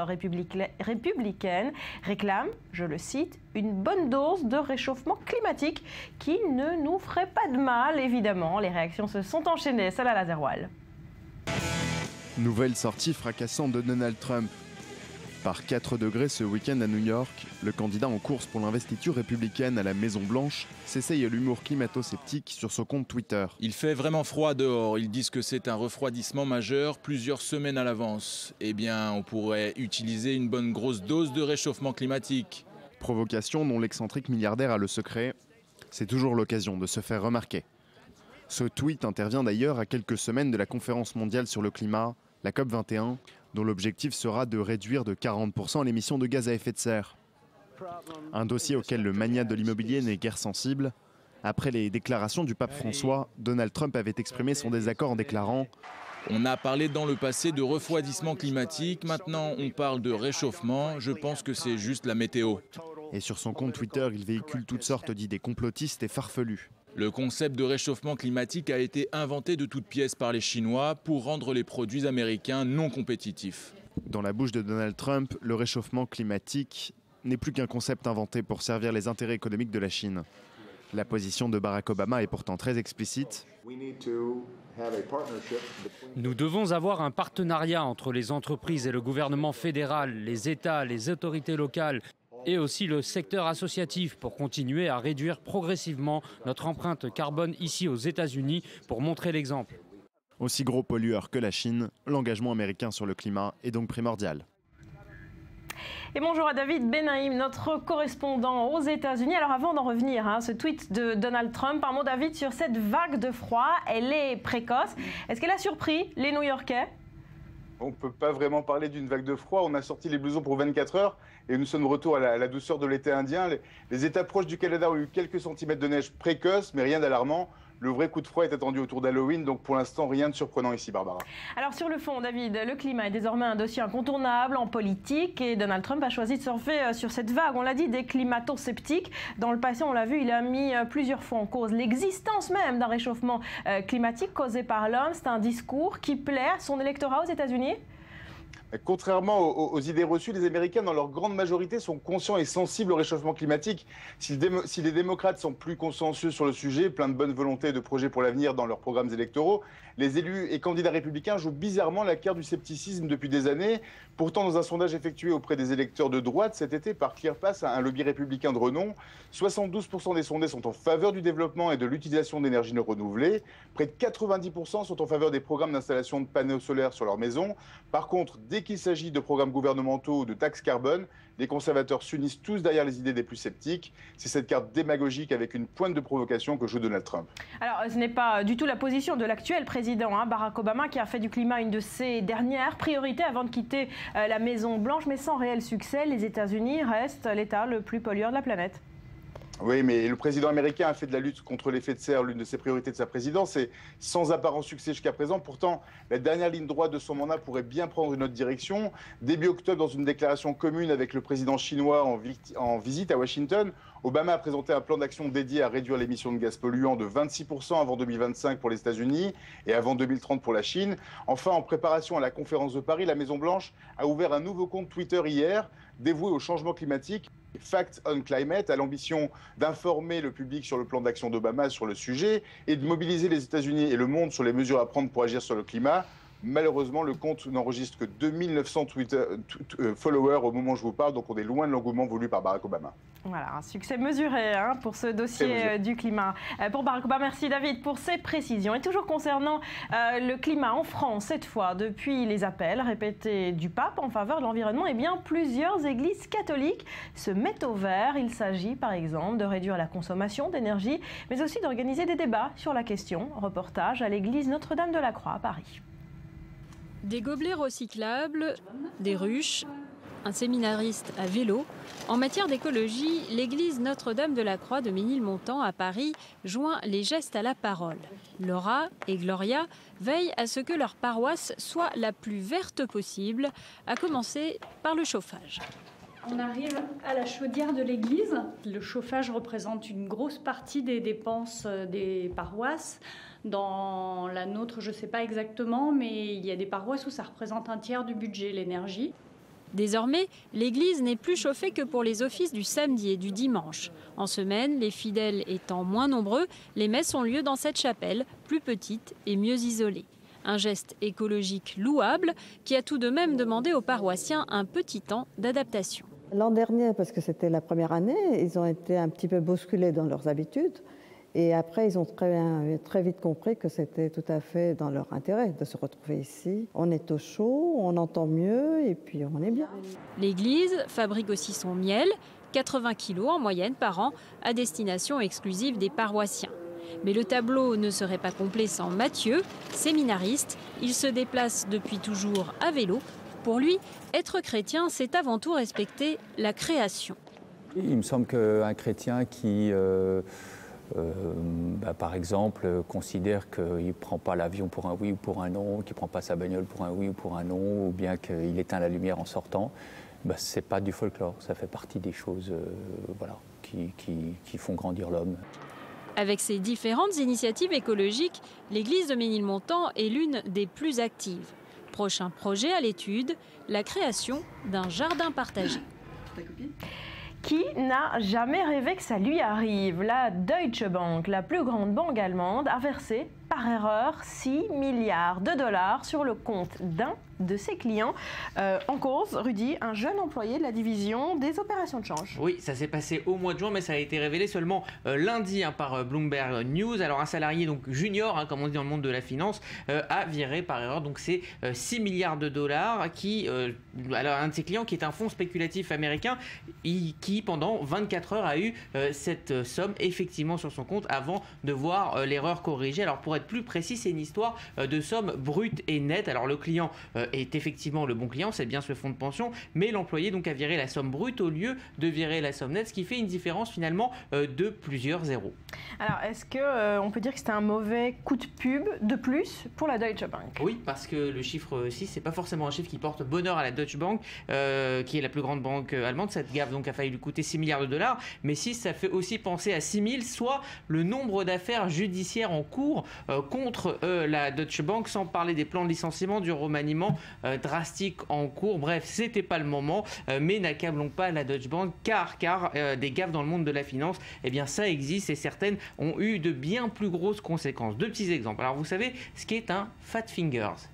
républicaine réclame, je le cite, une bonne dose de réchauffement climatique qui ne nous ferait pas de mal. Évidemment, les réactions se sont enchaînées. Salah Lazerwal. Nouvelle sortie fracassante de Donald Trump. Par 4 degrés ce week-end à New York, le candidat en course pour l'investiture républicaine à la Maison-Blanche s'essaye à l'humour climato-sceptique sur son compte Twitter. Il fait vraiment froid dehors. Ils disent que c'est un refroidissement majeur plusieurs semaines à l'avance. Eh bien, on pourrait utiliser une bonne grosse dose de réchauffement climatique. Provocation dont l'excentrique milliardaire a le secret. C'est toujours l'occasion de se faire remarquer. Ce tweet intervient d'ailleurs à quelques semaines de la conférence mondiale sur le climat, la COP21, dont l'objectif sera de réduire de 40% l'émission de gaz à effet de serre. Un dossier auquel le magnat de l'immobilier n'est guère sensible. Après les déclarations du pape François, Donald Trump avait exprimé son désaccord en déclarant « On a parlé dans le passé de refroidissement climatique, maintenant on parle de réchauffement, je pense que c'est juste la météo. » Et sur son compte Twitter, il véhicule toutes sortes d'idées complotistes et farfelues. Le concept de réchauffement climatique a été inventé de toutes pièces par les Chinois pour rendre les produits américains non compétitifs. Dans la bouche de Donald Trump, le réchauffement climatique n'est plus qu'un concept inventé pour servir les intérêts économiques de la Chine. La position de Barack Obama est pourtant très explicite. Nous devons avoir un partenariat entre les entreprises et le gouvernement fédéral, les États, les autorités locales et aussi le secteur associatif pour continuer à réduire progressivement notre empreinte carbone ici aux États-Unis pour montrer l'exemple. Aussi gros pollueur que la Chine, l'engagement américain sur le climat est donc primordial. Et bonjour à David Benaïm, notre correspondant aux États-Unis. Alors avant d'en revenir à ce tweet de Donald Trump, un mot David sur cette vague de froid. Elle est précoce. Est-ce qu'elle a surpris les New-Yorkais ? On ne peut pas vraiment parler d'une vague de froid. On a sorti les blousons pour 24 heures et nous sommes de retour à la douceur de l'été indien. Les États proches du Canada ont eu quelques centimètres de neige précoce, mais rien d'alarmant. Le vrai coup de froid est attendu autour d'Halloween, donc pour l'instant, rien de surprenant ici, Barbara. Alors sur le fond, David, le climat est désormais un dossier incontournable en politique et Donald Trump a choisi de surfer sur cette vague, on l'a dit, des climato-sceptiques. Dans le passé, on l'a vu, il a mis plusieurs fois en cause l'existence même d'un réchauffement climatique causé par l'homme. C'est un discours qui plaît à son électorat aux États-Unis ? Contrairement aux idées reçues, les Américains, dans leur grande majorité, sont conscients et sensibles au réchauffement climatique. Si les démocrates sont plus consensueux sur le sujet, plein de bonne volonté et de projets pour l'avenir dans leurs programmes électoraux, les élus et candidats républicains jouent bizarrement la carte du scepticisme depuis des années. Pourtant, dans un sondage effectué auprès des électeurs de droite cet été par ClearPass, un lobby républicain de renom, 72% des sondés sont en faveur du développement et de l'utilisation d'énergies renouvelées. Près de 90% sont en faveur des programmes d'installation de panneaux solaires sur leur maison. Par contre, dès qu'il s'agit de programmes gouvernementaux ou de taxes carbone, les conservateurs s'unissent tous derrière les idées des plus sceptiques. C'est cette carte démagogique avec une pointe de provocation que joue Donald Trump. Alors, ce n'est pas du tout la position de l'actuel président, Barack Obama, qui a fait du climat une de ses dernières priorités avant de quitter la Maison-Blanche, mais sans réel succès. Les États-Unis restent l'État le plus pollueur de la planète. Oui, mais le président américain a fait de la lutte contre l'effet de serre l'une de ses priorités de sa présidence et sans apparent succès jusqu'à présent. Pourtant, la dernière ligne droite de son mandat pourrait bien prendre une autre direction. Début octobre, dans une déclaration commune avec le président chinois en visite à Washington, Obama a présenté un plan d'action dédié à réduire l'émission de gaz polluants de 26% avant 2025 pour les États-Unis et avant 2030 pour la Chine. Enfin, en préparation à la conférence de Paris, la Maison-Blanche a ouvert un nouveau compte Twitter hier dévoué au changement climatique. Facts on Climate a l'ambition d'informer le public sur le plan d'action d'Obama sur le sujet et de mobiliser les États-Unis et le monde sur les mesures à prendre pour agir sur le climat. Malheureusement, le compte n'enregistre que 2900 followers au moment où je vous parle, donc on est loin de l'engouement voulu par Barack Obama. Voilà, un succès mesuré pour ce dossier du climat. Pour Barack Obama, merci David pour ces précisions. Et toujours concernant le climat en France, cette fois, depuis les appels répétés du pape en faveur de l'environnement, eh bien, plusieurs églises catholiques se mettent au vert. Il s'agit par exemple de réduire la consommation d'énergie, mais aussi d'organiser des débats sur la question. Reportage à l'église Notre-Dame-de-la-Croix à Paris. Des gobelets recyclables, des ruches, un séminariste à vélo. En matière d'écologie, l'église Notre-Dame-de-la-Croix de Ménilmontant à Paris joint les gestes à la parole. Laura et Gloria veillent à ce que leur paroisse soit la plus verte possible, à commencer par le chauffage. On arrive à la chaudière de l'église. Le chauffage représente une grosse partie des dépenses des paroisses. Dans la nôtre, je ne sais pas exactement, mais il y a des paroisses où ça représente un tiers du budget, l'énergie. Désormais, l'église n'est plus chauffée que pour les offices du samedi et du dimanche. En semaine, les fidèles étant moins nombreux, les messes ont lieu dans cette chapelle, plus petite et mieux isolée. Un geste écologique louable qui a tout de même demandé aux paroissiens un petit temps d'adaptation. L'an dernier, parce que c'était la première année, ils ont été un petit peu bousculés dans leurs habitudes. Et après, ils ont très vite compris que c'était tout à fait dans leur intérêt de se retrouver ici. On est au chaud, on entend mieux et puis on est bien. L'église fabrique aussi son miel, 80 kilos en moyenne par an, à destination exclusive des paroissiens. Mais le tableau ne serait pas complet sans Mathieu, séminariste. Il se déplace depuis toujours à vélo. Pour lui, être chrétien, c'est avant tout respecter la création. Il me semble qu'un chrétien qui... par exemple, considère qu'il ne prend pas l'avion pour un oui ou pour un non, qu'il ne prend pas sa bagnole pour un oui ou pour un non, ou bien qu'il éteint la lumière en sortant, ce n'est pas du folklore, ça fait partie des choses qui font grandir l'homme. Avec ses différentes initiatives écologiques, l'église de Ménilmontant est l'une des plus actives. Prochain projet à l'étude, la création d'un jardin partagé. Qui n'a jamais rêvé que ça lui arrive? La Deutsche Bank, la plus grande banque allemande, a versé par erreur 6 milliards de dollars sur le compte d'un de ses clients. En cause, Rudy, un jeune employé de la division des opérations de change. Oui, ça s'est passé au mois de juin, mais ça a été révélé seulement lundi par Bloomberg News. Alors un salarié donc junior, comme on dit dans le monde de la finance, a viré par erreur donc c'est 6 milliards de dollars qui, alors un de ses clients qui est un fonds spéculatif américain, qui pendant 24 heures a eu cette somme effectivement sur son compte avant de voir l'erreur corrigée. Alors pour être plus précis, c'est une histoire de somme brute et nette. Alors le client est effectivement le bon client, c'est bien ce fonds de pension, mais l'employé donc a viré la somme brute au lieu de virer la somme nette, ce qui fait une différence finalement de plusieurs zéros. Alors est-ce qu'on peut dire que c'était un mauvais coup de pub de plus pour la Deutsche Bank? Oui, parce que le chiffre 6, c'est pas forcément un chiffre qui porte bonheur à la Deutsche Bank, qui est la plus grande banque allemande. Cette gaffe donc a failli lui coûter 6 milliards de dollars, mais 6, ça fait aussi penser à 6 000, soit le nombre d'affaires judiciaires en cours contre la Deutsche Bank, sans parler des plans de licenciement, du remaniement drastique en cours. Bref, c'était pas le moment, mais n'accablons pas la Deutsche Bank, car des gaffes dans le monde de la finance, eh bien ça existe et certaines ont eu de bien plus grosses conséquences. Deux petits exemples. Alors vous savez ce qu'est un fat fingers?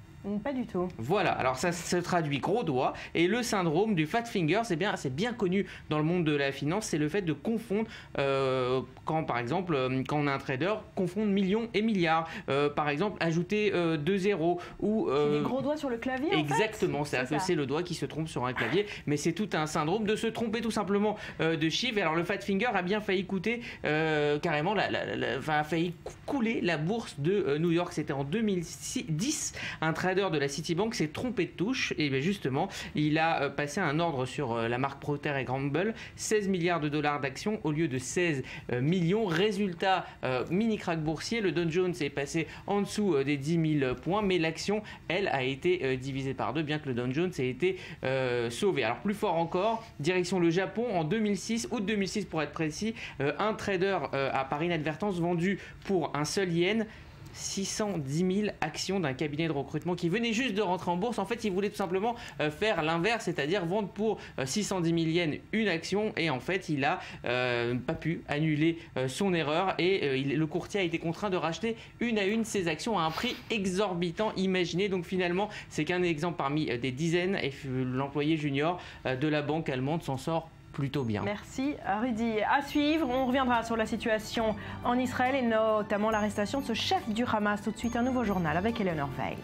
Pas du tout. Voilà, alors ça se traduit gros doigt, et le syndrome du fat finger, c'est bien connu dans le monde de la finance, c'est le fait de confondre, quand par exemple, quand on a un trader, confondre millions et milliards, par exemple, ajouter 2 zéros, ou... des gros doigts sur le clavier. Exactement, c'est le doigt qui se trompe sur un clavier, mais c'est tout un syndrome de se tromper tout simplement de chiffres. Et alors le fat finger a bien failli coûter carrément, a failli couler la bourse de New York. C'était en 2010, un trader de la Citibank s'est trompé de touche, et bien justement il a passé un ordre sur la marque Procter & Gamble, 16 milliards de dollars d'actions au lieu de 16 millions. Résultat, mini crack boursier, le Dow Jones est passé en dessous des 10 000 points, mais l'action elle a été divisée par deux, bien que le Dow Jones ait été sauvé. Alors plus fort encore, direction le Japon, en 2006, août 2006 pour être précis, un trader a par inadvertance vendu pour un seul yen 610 000 actions d'un cabinet de recrutement qui venait juste de rentrer en bourse. En fait, il voulait tout simplement faire l'inverse, c'est-à-dire vendre pour 610 000 yens une action, et en fait, il a pas pu annuler son erreur, et le courtier a été contraint de racheter une à une ses actions à un prix exorbitant. Imaginez, donc finalement, c'est qu'un exemple parmi des dizaines, et l'employé junior de la banque allemande s'en sort plutôt bien. Merci Rudy. À suivre, on reviendra sur la situation en Israël et notamment l'arrestation de ce chef du Hamas. Tout de suite, un nouveau journal avec Eleanor Veil.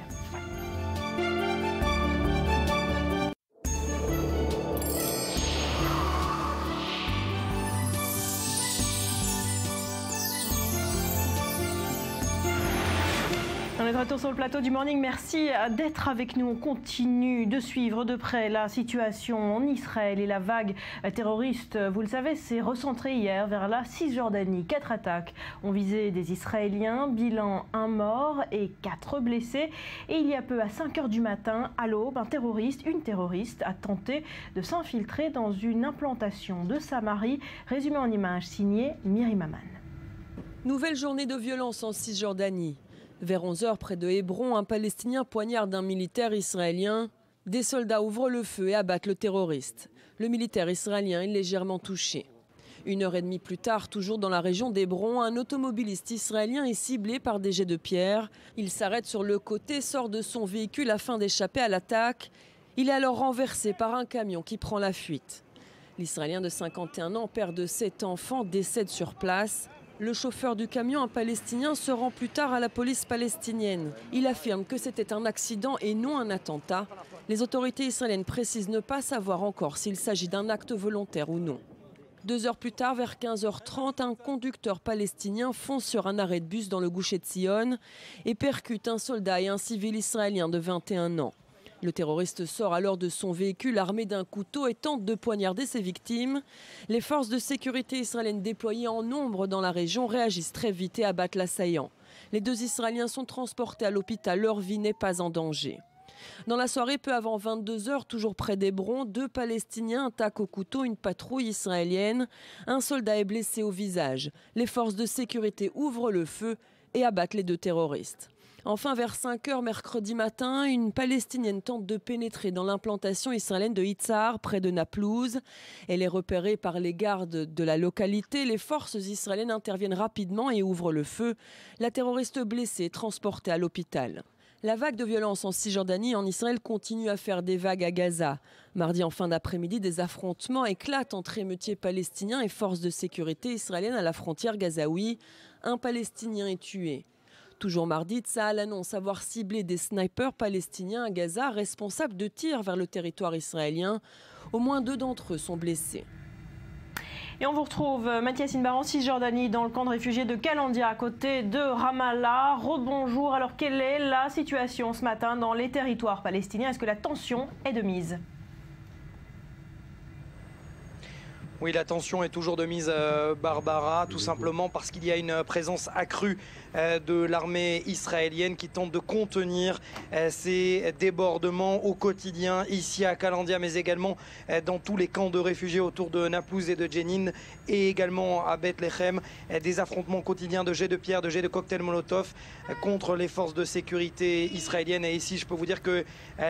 On est de retour sur le plateau du Morning. Merci d'être avec nous. On continue de suivre de près la situation en Israël et la vague terroriste. Vous le savez, s'est recentrée hier vers la Cisjordanie. 4 attaques ont visé des Israéliens. Bilan 1 mort et 4 blessés. Et il y a peu, à 5 h du matin, à l'aube, une terroriste a tenté de s'infiltrer dans une implantation de Samarie. Résumé en images signé Myriam Aman. Nouvelle journée de violence en Cisjordanie. Vers 11 h près de Hébron, un Palestinien poignarde un militaire israélien. Des soldats ouvrent le feu et abattent le terroriste. Le militaire israélien est légèrement touché. Une heure et demie plus tard, toujours dans la région d'Hébron, un automobiliste israélien est ciblé par des jets de pierre. Il s'arrête sur le côté, sort de son véhicule afin d'échapper à l'attaque. Il est alors renversé par un camion qui prend la fuite. L'Israélien de 51 ans, père de 7 enfants, décède sur place. Le chauffeur du camion, un Palestinien, se rend plus tard à la police palestinienne. Il affirme que c'était un accident et non un attentat. Les autorités israéliennes précisent ne pas savoir encore s'il s'agit d'un acte volontaire ou non. 2 heures plus tard, vers 15h30, un conducteur palestinien fonce sur un arrêt de bus dans le Gush Etzion et percute un soldat et un civil israélien de 21 ans. Le terroriste sort alors de son véhicule armé d'un couteau et tente de poignarder ses victimes. Les forces de sécurité israéliennes déployées en nombre dans la région réagissent très vite et abattent l'assaillant. Les 2 Israéliens sont transportés à l'hôpital, leur vie n'est pas en danger. Dans la soirée, peu avant 22h, toujours près d'Hébron, 2 Palestiniens attaquent au couteau une patrouille israélienne. Un soldat est blessé au visage. Les forces de sécurité ouvrent le feu et abattent les 2 terroristes. Enfin, vers 5h mercredi matin, une Palestinienne tente de pénétrer dans l'implantation israélienne de Yitzhar, près de Naplouse. Elle est repérée par les gardes de la localité. Les forces israéliennes interviennent rapidement et ouvrent le feu. La terroriste blessée est transportée à l'hôpital. La vague de violence en Cisjordanie et en Israël continue à faire des vagues à Gaza. Mardi en fin d'après-midi, des affrontements éclatent entre émeutiers palestiniens et forces de sécurité israéliennes à la frontière gazaoui. Un Palestinien est tué. Toujours mardi, Tsahal annonce avoir ciblé des snipers palestiniens à Gaza responsables de tirs vers le territoire israélien. Au moins 2 d'entre eux sont blessés. Et on vous retrouve, Mathias Inbar, en Cisjordanie, dans le camp de réfugiés de Kalandia, à côté de Ramallah. Rebonjour. Alors, quelle est la situation ce matin dans les territoires palestiniens? Est-ce que la tension est de mise? Oui, la tension est toujours de mise, Barbara, tout simplement parce qu'il y a une présence accrue de l'armée israélienne qui tente de contenir ces débordements au quotidien ici à Kalandia, mais également dans tous les camps de réfugiés autour de Naplouse et de Jenin, et également à Bethléem. Des affrontements quotidiens de jets de pierre, de jets de cocktails Molotov contre les forces de sécurité israéliennes. Et ici, je peux vous dire que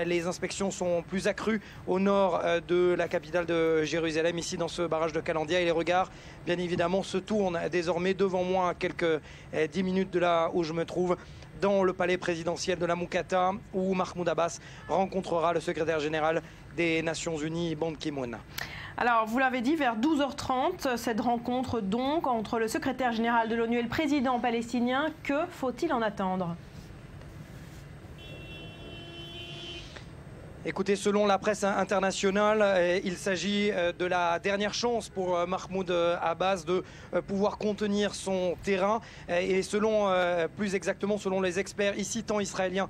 les inspections sont plus accrues au nord de la capitale de Jérusalem, ici dans ce barrage de Kalandia, et les regards bien évidemment se tournent désormais devant moi à quelques 10 minutes de là où je me trouve, dans le palais présidentiel de la Moukata, où Mahmoud Abbas rencontrera le secrétaire général des Nations Unies, Ban Ki-moon. Alors, vous l'avez dit, vers 12h30, cette rencontre donc entre le secrétaire général de l'ONU et le président palestinien. Que faut-il en attendre ? Écoutez, selon la presse internationale, il s'agit de la dernière chance pour Mahmoud Abbas de pouvoir contenir son terrain. Et selon, plus exactement, selon les experts ici, tant israéliens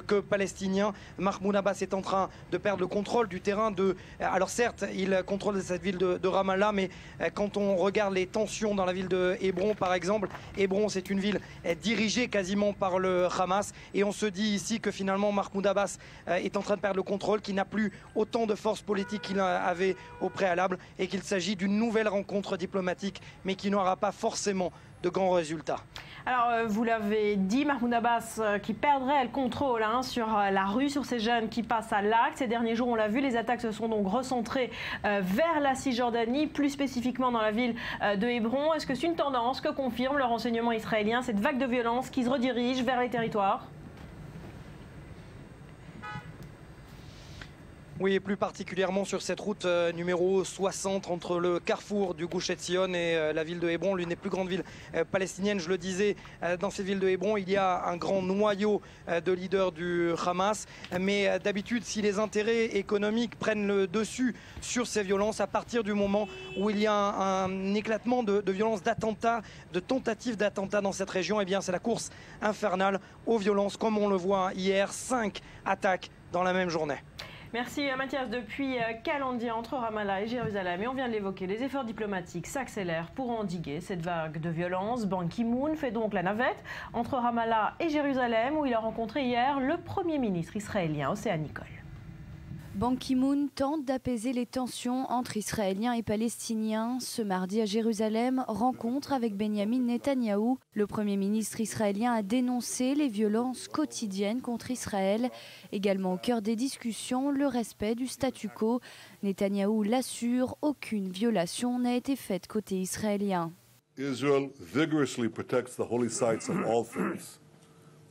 que palestiniens, Mahmoud Abbas est en train de perdre le contrôle du terrain. Alors certes, il contrôle cette ville de Ramallah, mais quand on regarde les tensions dans la ville de Hébron, par exemple, Hébron, c'est une ville dirigée quasiment par le Hamas. Et on se dit ici que finalement, Mahmoud Abbas est en train de perdre le contrôle, qui n'a plus autant de force politique qu'il avait au préalable, et qu'il s'agit d'une nouvelle rencontre diplomatique, mais qui n'aura pas forcément de grands résultats. Alors, vous l'avez dit, Mahmoud Abbas qui perdrait le contrôle sur la rue, sur ces jeunes qui passent à l'acte. Ces derniers jours, on l'a vu, les attaques se sont donc recentrées vers la Cisjordanie, plus spécifiquement dans la ville de Hébron. Est-ce que c'est une tendance que confirme le renseignement israélien, cette vague de violence qui se redirige vers les territoires ? Oui, et plus particulièrement sur cette route numéro 60 entre le carrefour du Gush Etzion et la ville de Hébron, l'une des plus grandes villes palestiniennes. Je le disais, dans cette ville de Hébron, il y a un grand noyau de leaders du Hamas. Mais d'habitude, si les intérêts économiques prennent le dessus sur ces violences, à partir du moment où il y a un éclatement de violences, d'attentats, de tentatives d'attentats dans cette région, eh bien c'est la course infernale aux violences, comme on le voit hier, 5 attaques dans la même journée. Merci Mathias. Depuis Kalandia, entre Ramallah et Jérusalem, et on vient de l'évoquer, les efforts diplomatiques s'accélèrent pour endiguer cette vague de violence. Ban Ki-moon fait donc la navette entre Ramallah et Jérusalem, où il a rencontré hier le Premier ministre israélien. Océane Nicole. Ban Ki-moon tente d'apaiser les tensions entre Israéliens et Palestiniens. Ce mardi à Jérusalem, rencontre avec Benyamin Netanyahou. Le Premier ministre israélien a dénoncé les violences quotidiennes contre Israël. Également au cœur des discussions, le respect du statu quo. Netanyahou l'assure, aucune violation n'a été faite côté israélien. Israel vigorously protects the holy sites of all faiths.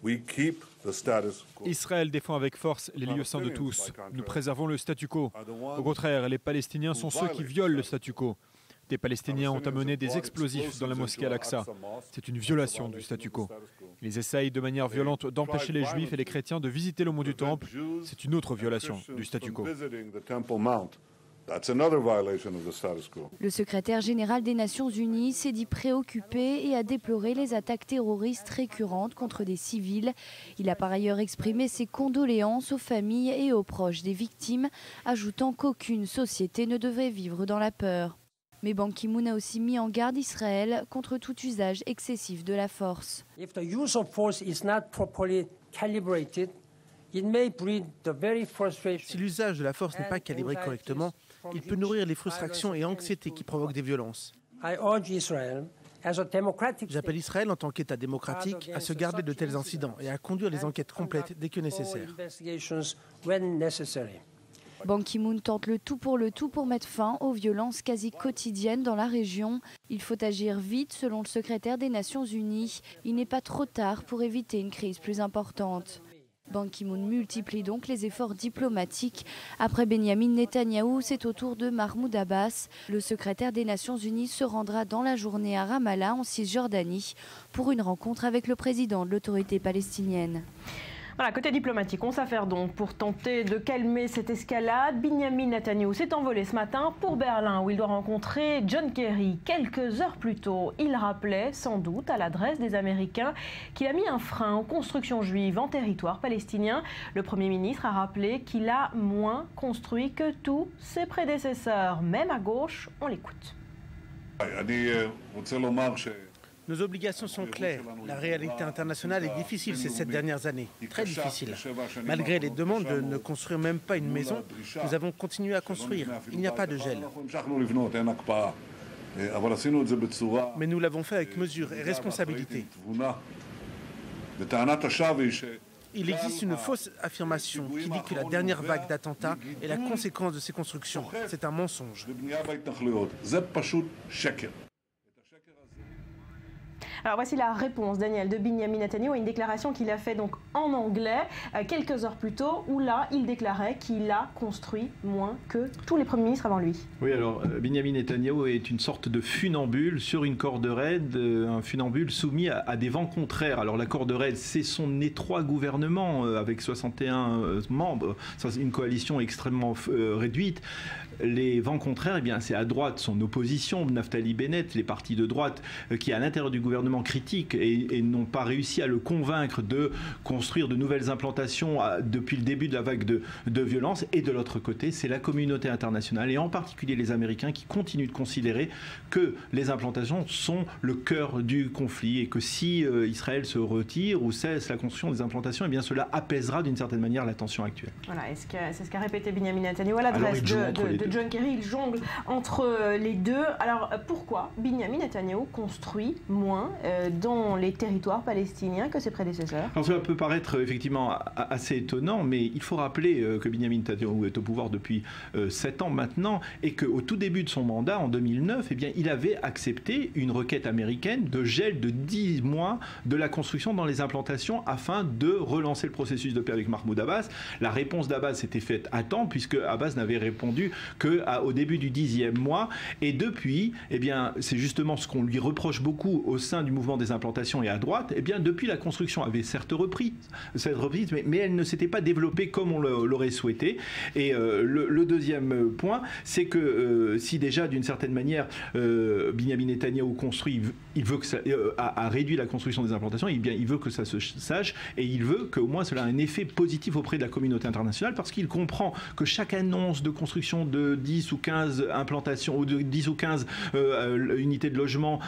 We keep the status quo. Israël défend avec force les lieux saints de tous. Nous préservons le statu quo. Au contraire, les Palestiniens sont ceux qui violent le statu quo. Des Palestiniens ont amené des explosifs dans la mosquée Al-Aqsa. C'est une violation du statu quo. Ils essayent de manière violente d'empêcher les Juifs et les chrétiens de visiter le mont du Temple. C'est une autre violation du statu quo. Le secrétaire général des Nations Unies s'est dit préoccupé et a déploré les attaques terroristes récurrentes contre des civils. Il a par ailleurs exprimé ses condoléances aux familles et aux proches des victimes, ajoutant qu'aucune société ne devrait vivre dans la peur. Mais Ban Ki-moon a aussi mis en garde Israël contre tout usage excessif de la force. Si l'usage de la force n'est pas calibré correctement, il peut nourrir les frustrations et anxiétés qui provoquent des violences. J'appelle Israël en tant qu'État démocratique à se garder de tels incidents et à conduire les enquêtes complètes dès que nécessaire. Ban Ki-moon tente le tout pour mettre fin aux violences quasi quotidiennes dans la région. Il faut agir vite selon le secrétaire des Nations Unies. Il n'est pas trop tard pour éviter une crise plus importante. Ban Ki-moon multiplie donc les efforts diplomatiques. Après Benyamin Netanyahou, c'est au tour de Mahmoud Abbas. Le secrétaire des Nations Unies se rendra dans la journée à Ramallah, en Cisjordanie, pour une rencontre avec le président de l'autorité palestinienne. Voilà, côté diplomatique, on s'affaire donc pour tenter de calmer cette escalade. Benyamin Netanyahou s'est envolé ce matin pour Berlin où il doit rencontrer John Kerry. Quelques heures plus tôt, il rappelait sans doute à l'adresse des Américains qu'il a mis un frein aux constructions juives en territoire palestinien. Le Premier ministre a rappelé qu'il a moins construit que tous ses prédécesseurs. Même à gauche, on l'écoute. Nos obligations sont claires. La réalité internationale est difficile ces 7 dernières années, très difficile. Malgré les demandes de ne construire même pas une maison, nous avons continué à construire. Il n'y a pas de gel. Mais nous l'avons fait avec mesure et responsabilité. Il existe une fausse affirmation qui dit que la dernière vague d'attentats est la conséquence de ces constructions. C'est un mensonge. Alors voici la réponse, Daniel, de Benyamin Netanyahou à une déclaration qu'il a faite donc en anglais quelques heures plus tôt, où là il déclarait qu'il a construit moins que tous les premiers ministres avant lui. Oui, alors Benyamin Netanyahou est une sorte de funambule sur une corde raide, un funambule soumis à des vents contraires. Alors la corde raide, c'est son étroit gouvernement avec 61 membres, c'est une coalition extrêmement réduite. Les vents contraires, eh bien, c'est à droite son opposition, Naftali Bennett, les partis de droite qui à l'intérieur du gouvernement critiquent et n'ont pas réussi à le convaincre de construire de nouvelles implantations depuis le début de la vague de violence. Et de l'autre côté, c'est la communauté internationale et en particulier les Américains qui continuent de considérer que les implantations sont le cœur du conflit et que si Israël se retire ou cesse la construction des implantations, eh bien cela apaisera d'une certaine manière la tension actuelle. Voilà, c'est ce qu'a répété Benyamin Netanyahou à l'adresse de John Kerry. Il jongle entre les deux. Alors pourquoi Benyamin Netanyahou construit moins dans les territoires palestiniens que ses prédécesseurs? Alors cela peut paraître effectivement assez étonnant, mais il faut rappeler que Benyamin Netanyahou est au pouvoir depuis 7 ans maintenant et qu'au tout début de son mandat, en 2009, eh bien, il avait accepté une requête américaine de gel de 10 mois de la construction dans les implantations afin de relancer le processus de paix avec Mahmoud Abbas. La réponse d'Abbas s'était faite à temps puisque Abbas n'avait répondu qu'au début du 10e mois. Et depuis, eh bien, c'est justement ce qu'on lui reproche beaucoup au sein du mouvement des implantations et à droite. Eh bien, depuis la construction avait certes repris, mais elle ne s'était pas développée comme on l'aurait souhaité. Et le deuxième point, c'est que si déjà d'une certaine manière Benyamin Netanyahou construit, il veut que ça, a réduit la construction des implantations, eh bien, il veut que ça se sache et il veut qu'au moins cela ait un effet positif auprès de la communauté internationale parce qu'il comprend que chaque annonce de construction de de 10 ou 15 implantations ou de 10 ou 15 unités de logement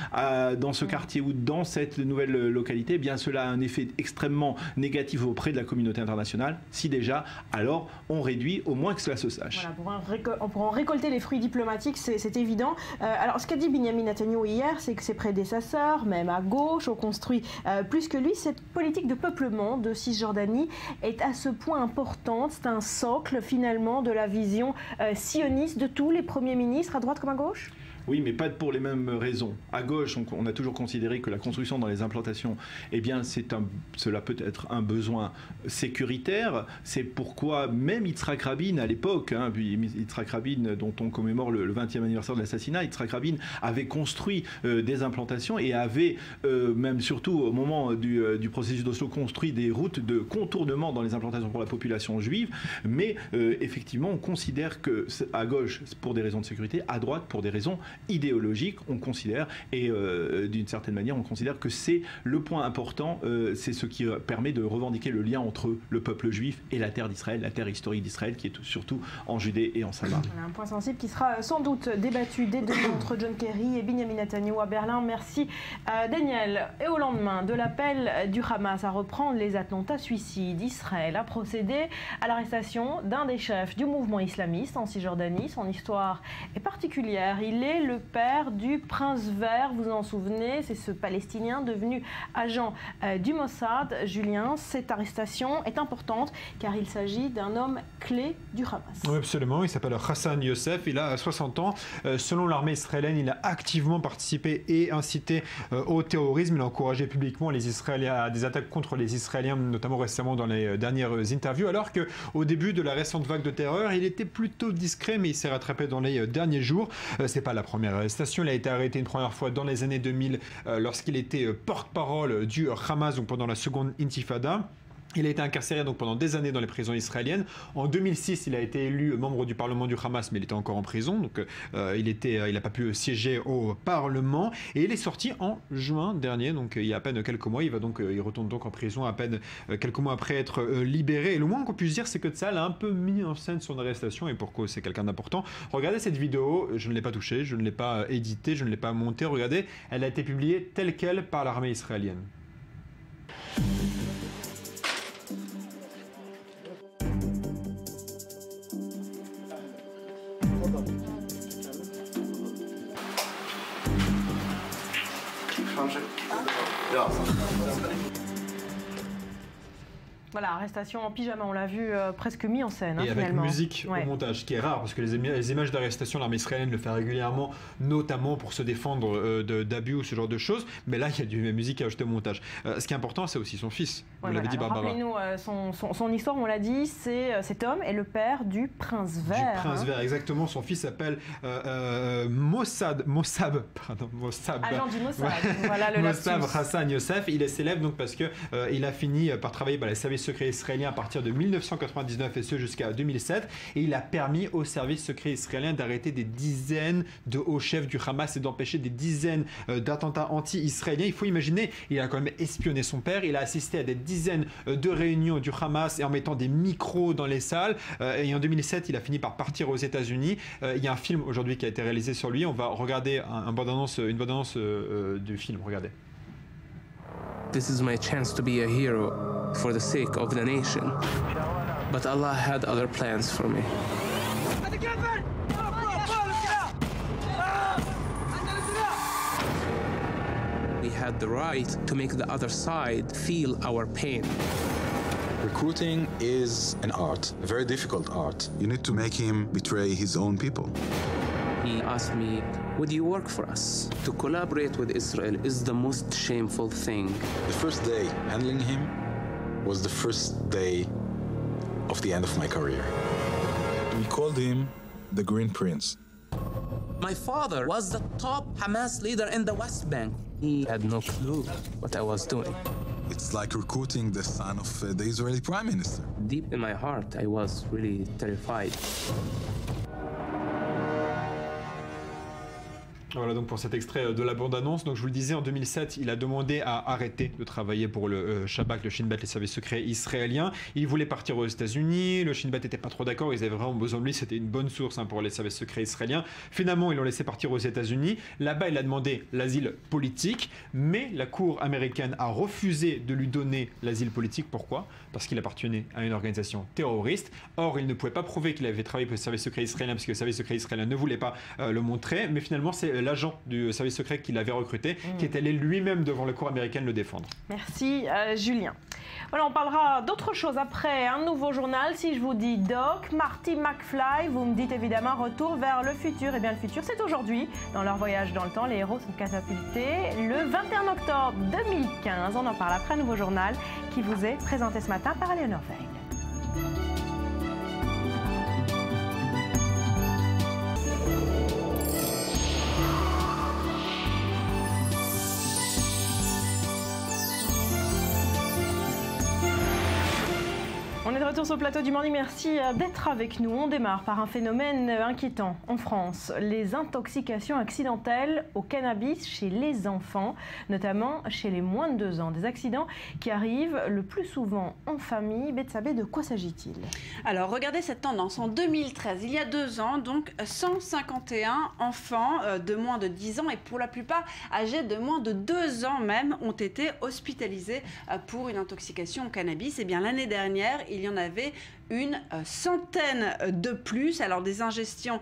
dans ce quartier ou dans cette nouvelle localité, eh bien cela a un effet extrêmement négatif auprès de la communauté internationale. Si déjà, alors on réduit au moins que cela se sache. Voilà, pour en récolter les fruits diplomatiques, c'est évident. Alors ce qu'a dit Benjamin Netanyahou hier, c'est que ses prédécesseurs, même à gauche, ont construit plus que lui. Cette politique de peuplement de Cisjordanie est à ce point importante. C'est un socle finalement de la vision sioniste de tous les premiers ministres, à droite comme à gauche ? Oui, mais pas pour les mêmes raisons. À gauche, on a toujours considéré que la construction dans les implantations, eh bien, cela peut être un besoin sécuritaire. C'est pourquoi même Yitzhak Rabin, à l'époque, Yitzhak Rabin, dont on commémore le 20e anniversaire de l'assassinat, Yitzhak Rabin avait construit des implantations et avait, même surtout au moment du processus d'Oslo, construit des routes de contournement dans les implantations pour la population juive. Mais effectivement, on considère que à gauche, pour des raisons de sécurité, à droite, pour des raisons idéologique, on considère, et d'une certaine manière, on considère que c'est le point important, c'est ce qui permet de revendiquer le lien entre le peuple juif et la terre d'Israël, la terre historique d'Israël, qui est surtout en Judée et en Samarie. Voilà, un point sensible qui sera sans doute débattu dès demain entre John Kerry et Benjamin Netanyahou à Berlin. Merci Daniel. Et au lendemain de l'appel du Hamas à reprendre les attentats suicides, Israël a procédé à l'arrestation d'un des chefs du mouvement islamiste en Cisjordanie. Son histoire est particulière. Il est le père du prince vert, vous en souvenez, c'est ce Palestinien devenu agent du Mossad. Julien, cette arrestation est importante car il s'agit d'un homme clé du Hamas. Oui, absolument, il s'appelle Hassan Youssef, il a 60 ans. Selon l'armée israélienne, il a activement participé et incité au terrorisme. Il a encouragé publiquement les Israéliens à des attaques contre les Israéliens, notamment récemment dans les dernières interviews, alors qu'au début de la récente vague de terreur, il était plutôt discret, mais il s'est rattrapé dans les derniers jours. C'est pas la première arrestation. Il a été arrêté une première fois dans les années 2000 lorsqu'il était porte-parole du Hamas, donc pendant la seconde intifada. Il a été incarcéré donc pendant des années dans les prisons israéliennes. En 2006, il a été élu membre du Parlement du Hamas, mais il était encore en prison, donc il n'a pas pu siéger au Parlement. Et il est sorti en juin dernier, donc il y a à peine quelques mois. Il retourne donc en prison à peine quelques mois après être libéré. Et le moins qu'on puisse dire, c'est que Tzahal a un peu mis en scène son arrestation, et pourquoi c'est quelqu'un d'important. Regardez cette vidéo, je ne l'ai pas touchée, je ne l'ai pas éditée, je ne l'ai pas montée. Regardez, elle a été publiée telle quelle par l'armée israélienne. Voilà, arrestation en pyjama, on l'a vu presque mis en scène. Et avec finalement. Musique au montage, ce qui est rare parce que les images d'arrestation, l'armée israélienne le fait régulièrement, notamment pour se défendre d'abus ou ce genre de choses. Mais là, il y a du musique à ajouter au montage. Ce qui est important, c'est aussi son fils. Vous l'avez dit, Barbara. Rappelez-nous son histoire, on l'a dit, cet homme est le père du prince vert. Du prince vert, exactement. Son fils s'appelle Mossab. Agent du Mossab. Voilà le Mossab Hassan Youssef. Il est célèbre donc parce que il a fini par travailler les services secrets israéliens à partir de 1999 et ce jusqu'à 2007. Et il a permis aux services secrets israéliens d'arrêter des dizaines de hauts chefs du Hamas et d'empêcher des dizaines d'attentats anti-israéliens. Il faut imaginer, il a quand même espionné son père. Il a assisté à des dizaines de réunions du Hamas et en mettant des micros dans les salles. Et en 2007, il a fini par partir aux États-Unis. Il y a un film aujourd'hui qui a été réalisé sur lui. On va regarder une bande-annonce du film. Regardez. This is my chance to be a hero for the sake of the nation. But Allah had other plans for me. We had the right to make the other side feel our pain. Recruiting is an art, a very difficult art. You need to make him betray his own people. He asked me, would you work for us? To collaborate with Israel is the most shameful thing. The first day handling him was the first day of the end of my career. We called him the Green Prince. My father was the top Hamas leader in the West Bank. He had no clue what I was doing. It's like recruiting the son of the Israeli Prime Minister. Deep in my heart, I was really terrified. Voilà donc pour cet extrait de la bande-annonce. Donc je vous le disais, en 2007, il a demandé à arrêter de travailler pour le Shabak, le Shin Bet, les services secrets israéliens. Il voulait partir aux États-Unis. Le Shin Bet n'était pas trop d'accord. Ils avaient vraiment besoin de lui. C'était une bonne source pour les services secrets israéliens. Finalement, ils l'ont laissé partir aux États-Unis. Là-bas, il a demandé l'asile politique, mais la Cour américaine a refusé de lui donner l'asile politique. Pourquoi ? Parce qu'il appartenait à une organisation terroriste. Or, il ne pouvait pas prouver qu'il avait travaillé pour le service secret israélien parce que le service secret israélien ne voulait pas le montrer. Mais finalement, c'est l'agent du service secret qui l'avait recruté qui est allé lui-même devant la Cour américaine le défendre. Merci Julien. Voilà, on parlera d'autre chose après un nouveau journal. Si je vous dis Doc, Marty McFly, vous me dites évidemment retour vers le futur. Et bien le futur, c'est aujourd'hui. Dans leur voyage dans le temps, les héros sont catapultés le 21 octobre 2015. On en parle après un nouveau journal qui vous est présenté ce matin par Eleonore Veil. On est de retour sur le plateau du Morning, merci d'être avec nous. On démarre par un phénomène inquiétant en France, les intoxications accidentelles au cannabis chez les enfants, notamment chez les moins de 2 ans. Des accidents qui arrivent le plus souvent en famille. Betsabé, de quoi s'agit-il? Alors regardez cette tendance, en 2013, il y a 2 ans, donc 151 enfants de moins de 10 ans et pour la plupart âgés de moins de 2 ans même ont été hospitalisés pour une intoxication au cannabis. Et bien l'année dernière, il y en avait une centaine de plus. Alors des ingestions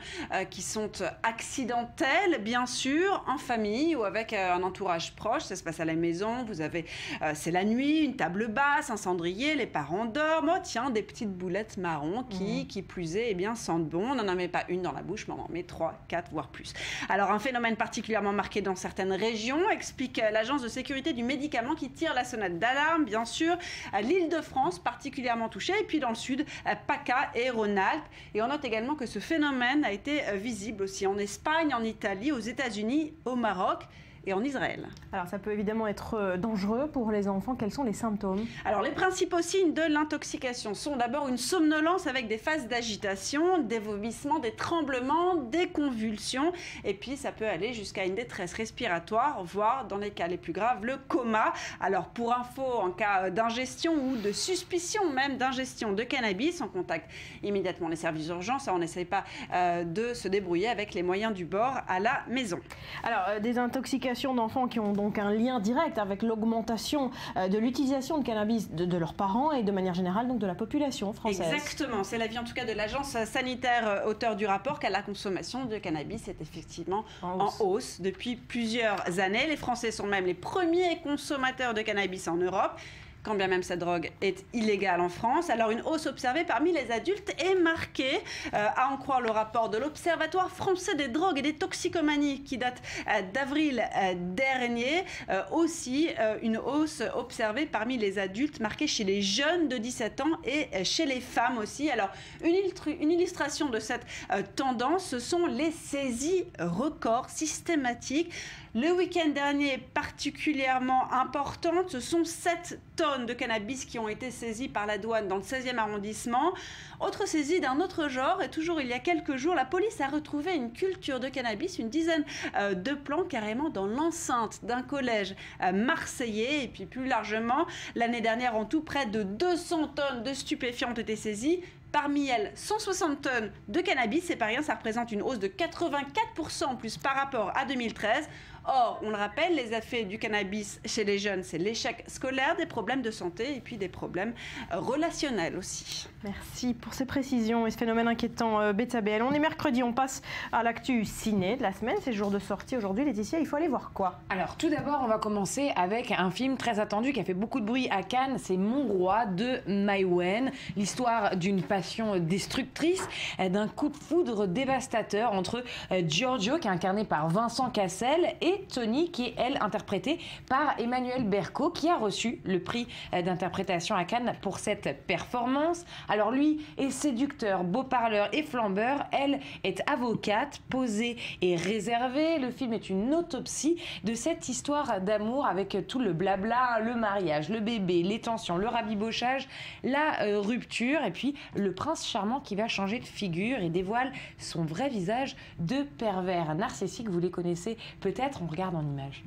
qui sont accidentelles, bien sûr, en famille ou avec un entourage proche. Ça se passe à la maison, vous avez, c'est la nuit, une table basse, un cendrier, les parents dorment. Oh tiens, des petites boulettes marron qui plus est, eh bien, sentent bon. On n'en met pas une dans la bouche, mais on en met 3, 4, voire plus. Alors un phénomène particulièrement marqué dans certaines régions, explique l'Agence de sécurité du médicament qui tire la sonnette d'alarme, bien sûr. L'Île-de-France particulièrement touchée, et puis dans le sud, PACA et Rhône-Alpes. Et on note également que ce phénomène a été visible aussi en Espagne, en Italie, aux États-Unis, au Maroc et en Israël. Alors ça peut évidemment être dangereux pour les enfants. Quels sont les symptômes? Alors les principaux signes de l'intoxication sont d'abord une somnolence avec des phases d'agitation, des vomissements, des tremblements, des convulsions. Et puis ça peut aller jusqu'à une détresse respiratoire, voire dans les cas les plus graves, le coma. Alors pour info, en cas d'ingestion ou de suspicion même d'ingestion de cannabis, on contacte immédiatement les services d'urgence. On n'essaye pas de se débrouiller avec les moyens du bord à la maison. Alors des intoxications d'enfants qui ont donc un lien direct avec l'augmentation de l'utilisation de cannabis de leurs parents et de manière générale donc de la population française. Exactement, c'est l'avis en tout cas de l'agence sanitaire auteur du rapport qu'à la consommation de cannabis est effectivement en hausse depuis plusieurs années. Les Français sont même les premiers consommateurs de cannabis en Europe, quand bien même cette drogue est illégale en France. Alors une hausse observée parmi les adultes est marquée, à en croire le rapport de l'Observatoire français des drogues et des toxicomanies qui date d'avril dernier. Aussi une hausse observée parmi les adultes, marquée chez les jeunes de 17 ans et chez les femmes aussi. Alors une illustration de cette tendance, ce sont les saisies records systématiques. Le week-end dernier, particulièrement importante, ce sont 7 tonnes de cannabis qui ont été saisies par la douane dans le 16e arrondissement. Autre saisie d'un autre genre, et toujours il y a quelques jours, la police a retrouvé une culture de cannabis, une dizaine de plants carrément dans l'enceinte d'un collège marseillais. Et puis plus largement, l'année dernière, en tout, près de 200 tonnes de stupéfiants ont été saisies. Parmi elles, 160 tonnes de cannabis, c'est pas rien, ça représente une hausse de 84% en plus par rapport à 2013. Or, on le rappelle, les effets du cannabis chez les jeunes, c'est l'échec scolaire, des problèmes de santé et puis des problèmes relationnels aussi. Merci pour ces précisions et ce phénomène inquiétant, Betsabé. On est mercredi, on passe à l'actu ciné de la semaine, c'est jour de sortie aujourd'hui. Laetitia, il faut aller voir quoi? Alors tout d'abord, on va commencer avec un film très attendu qui a fait beaucoup de bruit à Cannes, c'est Mon Roi de Mai Wen, l'histoire d'une passion destructrice, d'un coup de foudre dévastateur entre Giorgio, qui est incarné par Vincent Cassel, et Tony, qui est, elle, interprétée par Emmanuel Berco, qui a reçu le prix d'interprétation à Cannes pour cette performance. Alors lui est séducteur, beau parleur et flambeur. Elle est avocate, posée et réservée. Le film est une autopsie de cette histoire d'amour avec tout le blabla, le mariage, le bébé, les tensions, le rabibochage, la rupture et puis le le prince charmant qui va changer de figure et dévoile son vrai visage de pervers narcissique. Vous les connaissez peut-être, on regarde en images.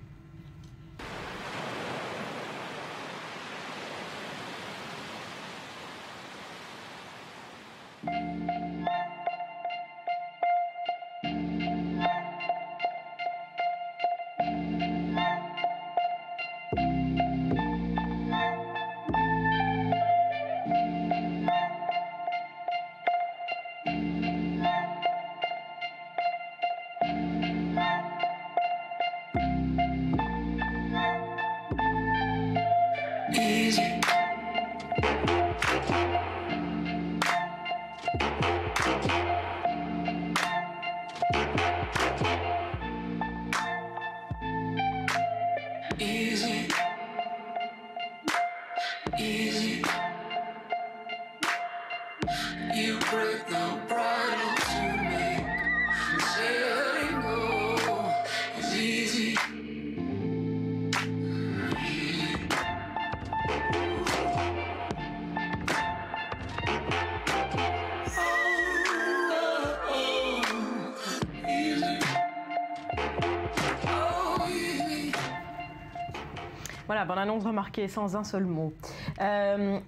Voilà, bonne annonce remarquée sans un seul mot.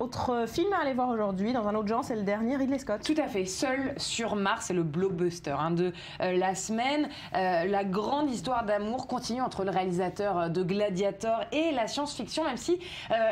Autre film à aller voir aujourd'hui, dans un autre genre, c'est le dernier, Ridley Scott. Tout à fait, Seul sur Mars, c'est le blockbuster de la semaine. La grande histoire d'amour continue entre le réalisateur de Gladiator et la science-fiction, même si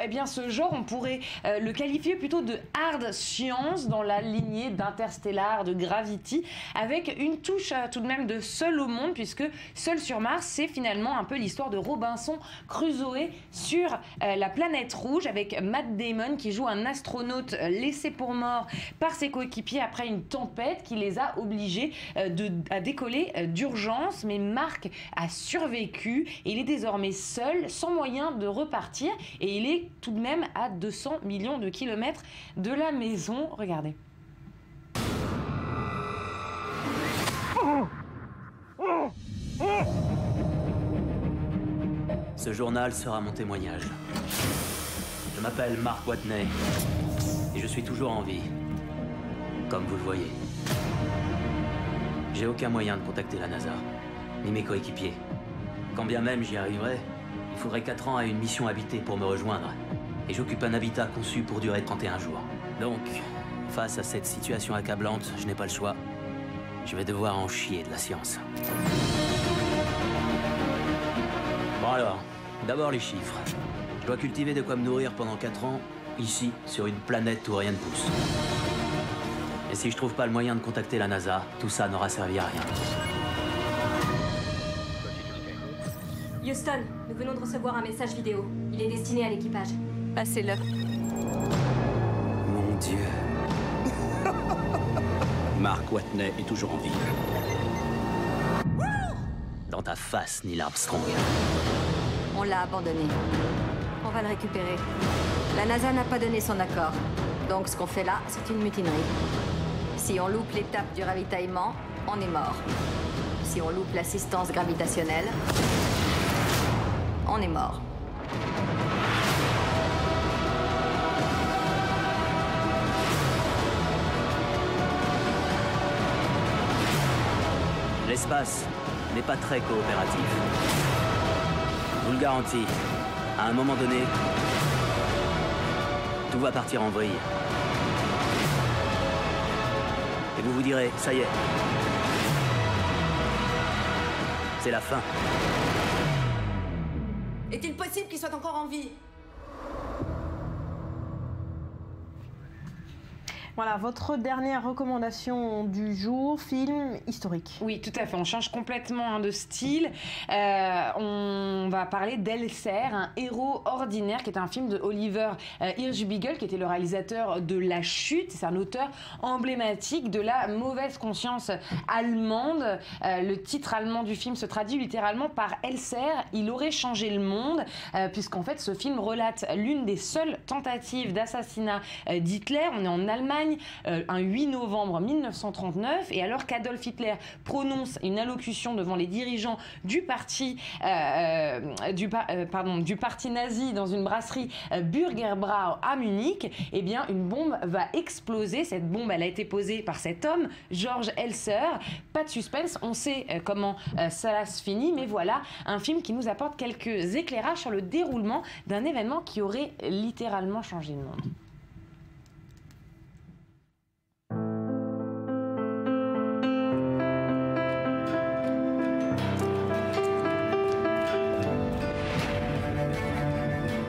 eh bien, ce genre, on pourrait le qualifier plutôt de hard science dans la lignée d'Interstellar, de Gravity, avec une touche tout de même de Seul au monde, puisque Seul sur Mars, c'est finalement un peu l'histoire de Robinson Crusoe sur la planète rouge, avec Matt Damon qui joue un astronaute laissé pour mort par ses coéquipiers après une tempête qui les a obligés à décoller d'urgence. Mais Mark a survécu et il est désormais seul, sans moyen de repartir, et il est tout de même à 200 millions de kilomètres de la maison. Regardez. Ce journal sera mon témoignage. Je m'appelle Mark Watney et je suis toujours en vie, comme vous le voyez. J'ai aucun moyen de contacter la NASA, ni mes coéquipiers. Quand bien même j'y arriverais, il faudrait 4 ans à une mission habitée pour me rejoindre. Et j'occupe un habitat conçu pour durer 31 jours. Donc, face à cette situation accablante, je n'ai pas le choix. Je vais devoir en chier de la science. Bon alors, d'abord les chiffres. Je dois cultiver de quoi me nourrir pendant 4 ans, ici, sur une planète où rien ne pousse. Et si je trouve pas le moyen de contacter la NASA, tout ça n'aura servi à rien. Houston, nous venons de recevoir un message vidéo. Il est destiné à l'équipage. Passez-le. Mon Dieu. Mark Watney est toujours en vie. Dans ta face, Neil Armstrong. On l'a abandonné. On va le récupérer. La NASA n'a pas donné son accord. Donc ce qu'on fait là, c'est une mutinerie. Si on loupe l'étape du ravitaillement, on est mort. Si on loupe l'assistance gravitationnelle, on est mort. L'espace n'est pas très coopératif. Je vous le garantis, à un moment donné, tout va partir en vrille. Et vous vous direz, ça y est, c'est la fin. Est-il possible qu'il soit encore en vie ? Voilà, votre dernière recommandation du jour, film historique. Oui, tout à fait. On change complètement de style. On va parler d'Elser, un héros ordinaire, qui est un film de Oliver Hirschbiegel, qui était le réalisateur de La Chute. C'est un auteur emblématique de la mauvaise conscience allemande. Le titre allemand du film se traduit littéralement par Elser, il aurait changé le monde, puisqu'en fait, ce film relate l'une des seules tentatives d'assassinat d'Hitler. On est en Allemagne. l'Allemagne un 8 novembre 1939, et alors qu'Adolf Hitler prononce une allocution devant les dirigeants du parti nazi dans une brasserie Bürgerbrau à Munich, eh bien une bombe va exploser. Cette bombe, elle a été posée par cet homme, George Elser. Pas de suspense, on sait comment ça se finit, mais voilà un film qui nous apporte quelques éclairages sur le déroulement d'un événement qui aurait littéralement changé le monde.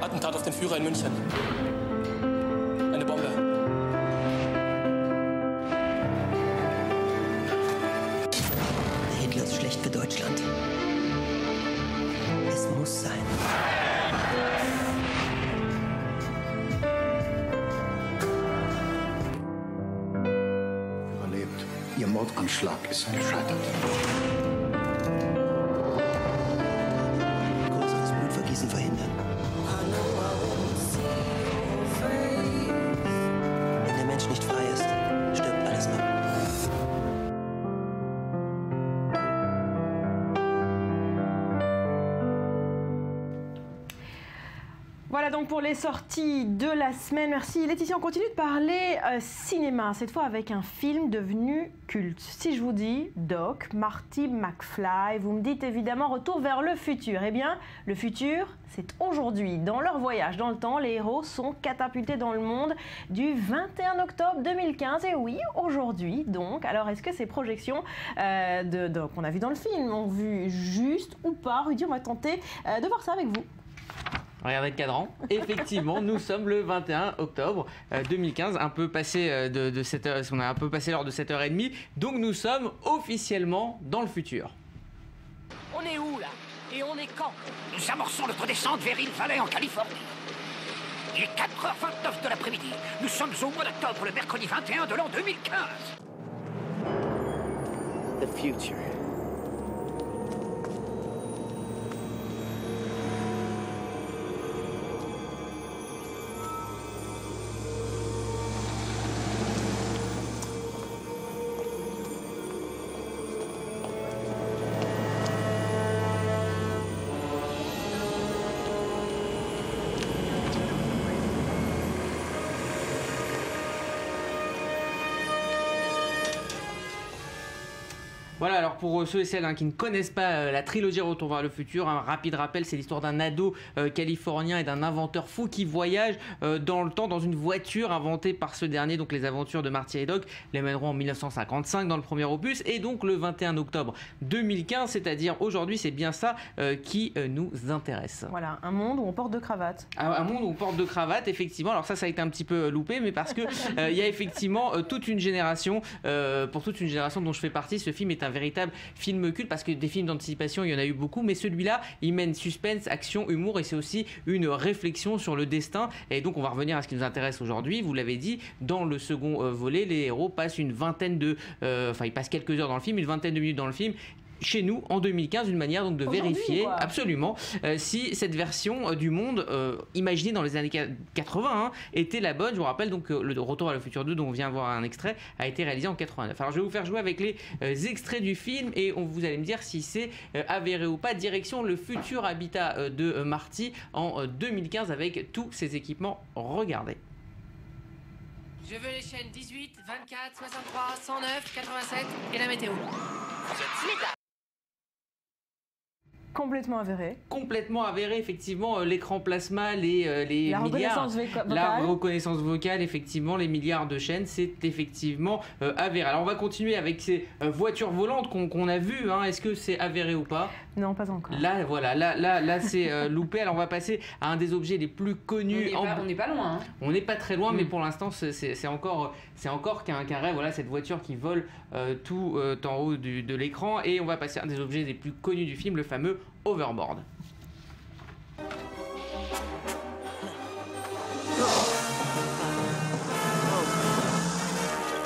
Attentat auf den Führer in München. Eine Bombe. Hitler ist schlecht für Deutschland. Es muss sein. Überlebt. Ihr Mordanschlag ist gescheitert. Größeres Blutvergießen verhindern. Wenn der Mensch nicht frei ist, stirbt alles ab. Voilà donc pour les sorties de la semaine. Merci Laetitia. On continue de parler cinéma, cette fois avec un film devenu culte. Si je vous dis Doc, Marty McFly, vous me dites évidemment Retour vers le futur. Eh bien, le futur, c'est aujourd'hui. Dans leur voyage dans le temps, les héros sont catapultés dans le monde du 21 octobre 2015. Et oui, aujourd'hui donc. Alors, est-ce que ces projections qu'on a vues dans le film ont vu juste ou pas? Rudy, on va tenter de voir ça avec vous. Regardez le cadran. Effectivement, nous sommes le 21 octobre 2015, un peu passé de 7h, on a un peu passé l'heure de 7h30, donc nous sommes officiellement dans le futur. On est où là? Et on est quand? Nous amorçons notre descente vers Hill Valley en Californie. Il est 4h29 de l'après-midi. Nous sommes au mois d'octobre, le mercredi 21 de l'an 2015. The future. Voilà, alors pour ceux et celles qui ne connaissent pas la trilogie Retour vers le futur, un rapide rappel, c'est l'histoire d'un ado californien et d'un inventeur fou qui voyage dans le temps dans une voiture inventée par ce dernier. Donc les aventures de Marty et Doc les mèneront en 1955 dans le premier opus, et donc le 21 octobre 2015, c'est-à-dire aujourd'hui, c'est bien ça qui nous intéresse. Voilà, un monde où on porte de cravate. Un monde où on porte de cravate, effectivement. Alors ça a été un petit peu loupé, mais parce que il y a effectivement toute une génération, pour toute une génération dont je fais partie, ce film est un véritable film culte, parce que des films d'anticipation il y en a eu beaucoup, mais celui-là il mène suspense, action, humour, et c'est aussi une réflexion sur le destin. Et donc on va revenir à ce qui nous intéresse aujourd'hui. Vous l'avez dit, dans le second volet, les héros passent une vingtaine de ils passent quelques heures dans le film, une vingtaine de minutes dans le film chez nous en 2015, une manière donc de vérifier absolument si cette version du monde imaginée dans les années 80 était la bonne. Je vous rappelle donc que le Retour à le futur 2, dont on vient voir un extrait, a été réalisé en 89. Alors je vais vous faire jouer avec les extraits du film, et vous allez me dire si c'est avéré ou pas. Direction le futur habitat de Marty en 2015 avec tous ses équipements. Regardez. Je veux les chaînes 18, 24, 63, 109, 87 et la météo. Vous êtes méta. Complètement avéré. Complètement avéré, effectivement. L'écran plasma, les la milliards, la vocale. reconnaissance vocale, effectivement, les milliards de chaînes, c'est effectivement avéré. Alors on va continuer avec ces voitures volantes qu'on a vues. Est-ce que c'est avéré ou pas? Non, pas encore. Là, voilà, là c'est loupé. Alors on va passer à un des objets les plus connus. On n'est pas loin. On n'est pas très loin, mais pour l'instant c'est encore qu'un rêve. Voilà, cette voiture qui vole tout en haut de l'écran. Et on va passer à un des objets les plus connus du film, le fameux Overboard.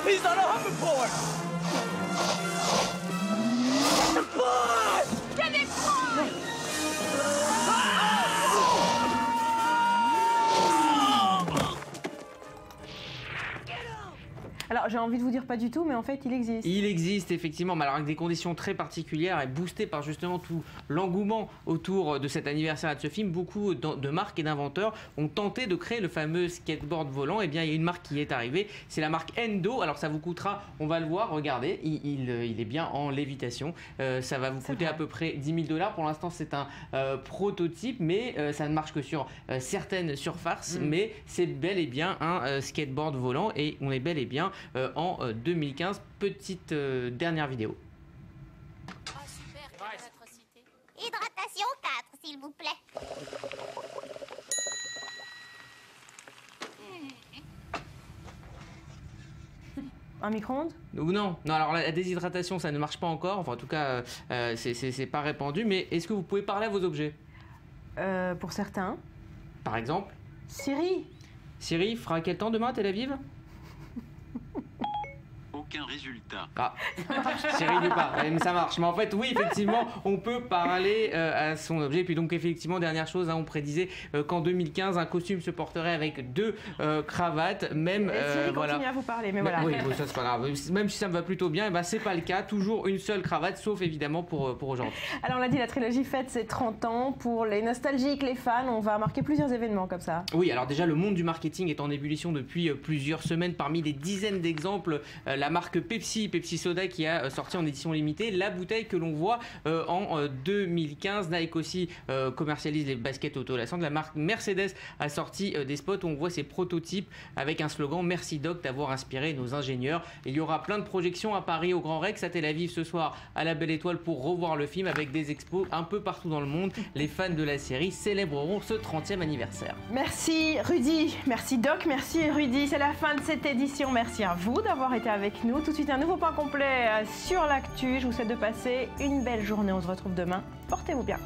He's on a hoverboard! Get it, Alors j'ai envie de vous dire pas du tout, mais en fait il existe. Il existe effectivement, mais alors avec des conditions très particulières et boosté par justement tout l'engouement autour de cet anniversaire de ce film. Beaucoup de marques et d'inventeurs ont tenté de créer le fameux skateboard volant. Et bien il y a une marque qui est arrivée, c'est la marque Endo. Alors ça vous coûtera, on va le voir, regardez, il est bien en lévitation. Ça va vous coûter à peu près 10 000 $. Pour l'instant c'est un prototype, mais ça ne marche que sur certaines surfaces. Mais c'est bel et bien un skateboard volant et on est bel et bien en 2015. Petite dernière vidéo. Oh super, quelle atrocité. Hydratation 4 s'il vous plaît. Un micro-ondes? Non, alors la déshydratation ça ne marche pas encore, enfin en tout cas c'est pas répandu, mais est-ce que vous pouvez parler à vos objets? Pour certains. Par exemple? Siri. Siri fera quel temps demain à Tel Aviv? Aucun résultat. Ah, Siri dit pas, mais ça marche. Mais en fait, oui, effectivement, on peut parler à son objet. Et puis donc, effectivement, dernière chose, on prédisait qu'en 2015, un costume se porterait avec 2 cravates. Même, Siri voilà. continue à vous parler, mais voilà. Oui, bon, ça c'est pas grave. Même si ça me va plutôt bien, et ben, c'est pas le cas. Toujours une seule cravate, sauf évidemment pour aujourd'hui. Alors, on l'a dit, la trilogie fête ses 30 ans. Pour les nostalgiques, les fans, on va marquer plusieurs événements comme ça. Oui, alors déjà, le monde du marketing est en ébullition depuis plusieurs semaines. Parmi des dizaines d'exemples, la marque Pepsi Soda qui a sorti en édition limitée la bouteille que l'on voit en 2015. Nike aussi commercialise les baskets auto-lassantes. La marque Mercedes a sorti des spots où on voit ses prototypes avec un slogan Merci Doc d'avoir inspiré nos ingénieurs. Il y aura plein de projections à Paris, au Grand Rex, à Tel Aviv ce soir, à la Belle Étoile pour revoir le film avec des expos un peu partout dans le monde. Les fans de la série célébreront ce 30e anniversaire. Merci Rudy, merci Doc, merci Rudy. C'est la fin de cette édition. Merci à vous d'avoir été avec nous. Tout de suite, un nouveau point complet sur l'actu. Je vous souhaite de passer une belle journée. On se retrouve demain. Portez-vous bien.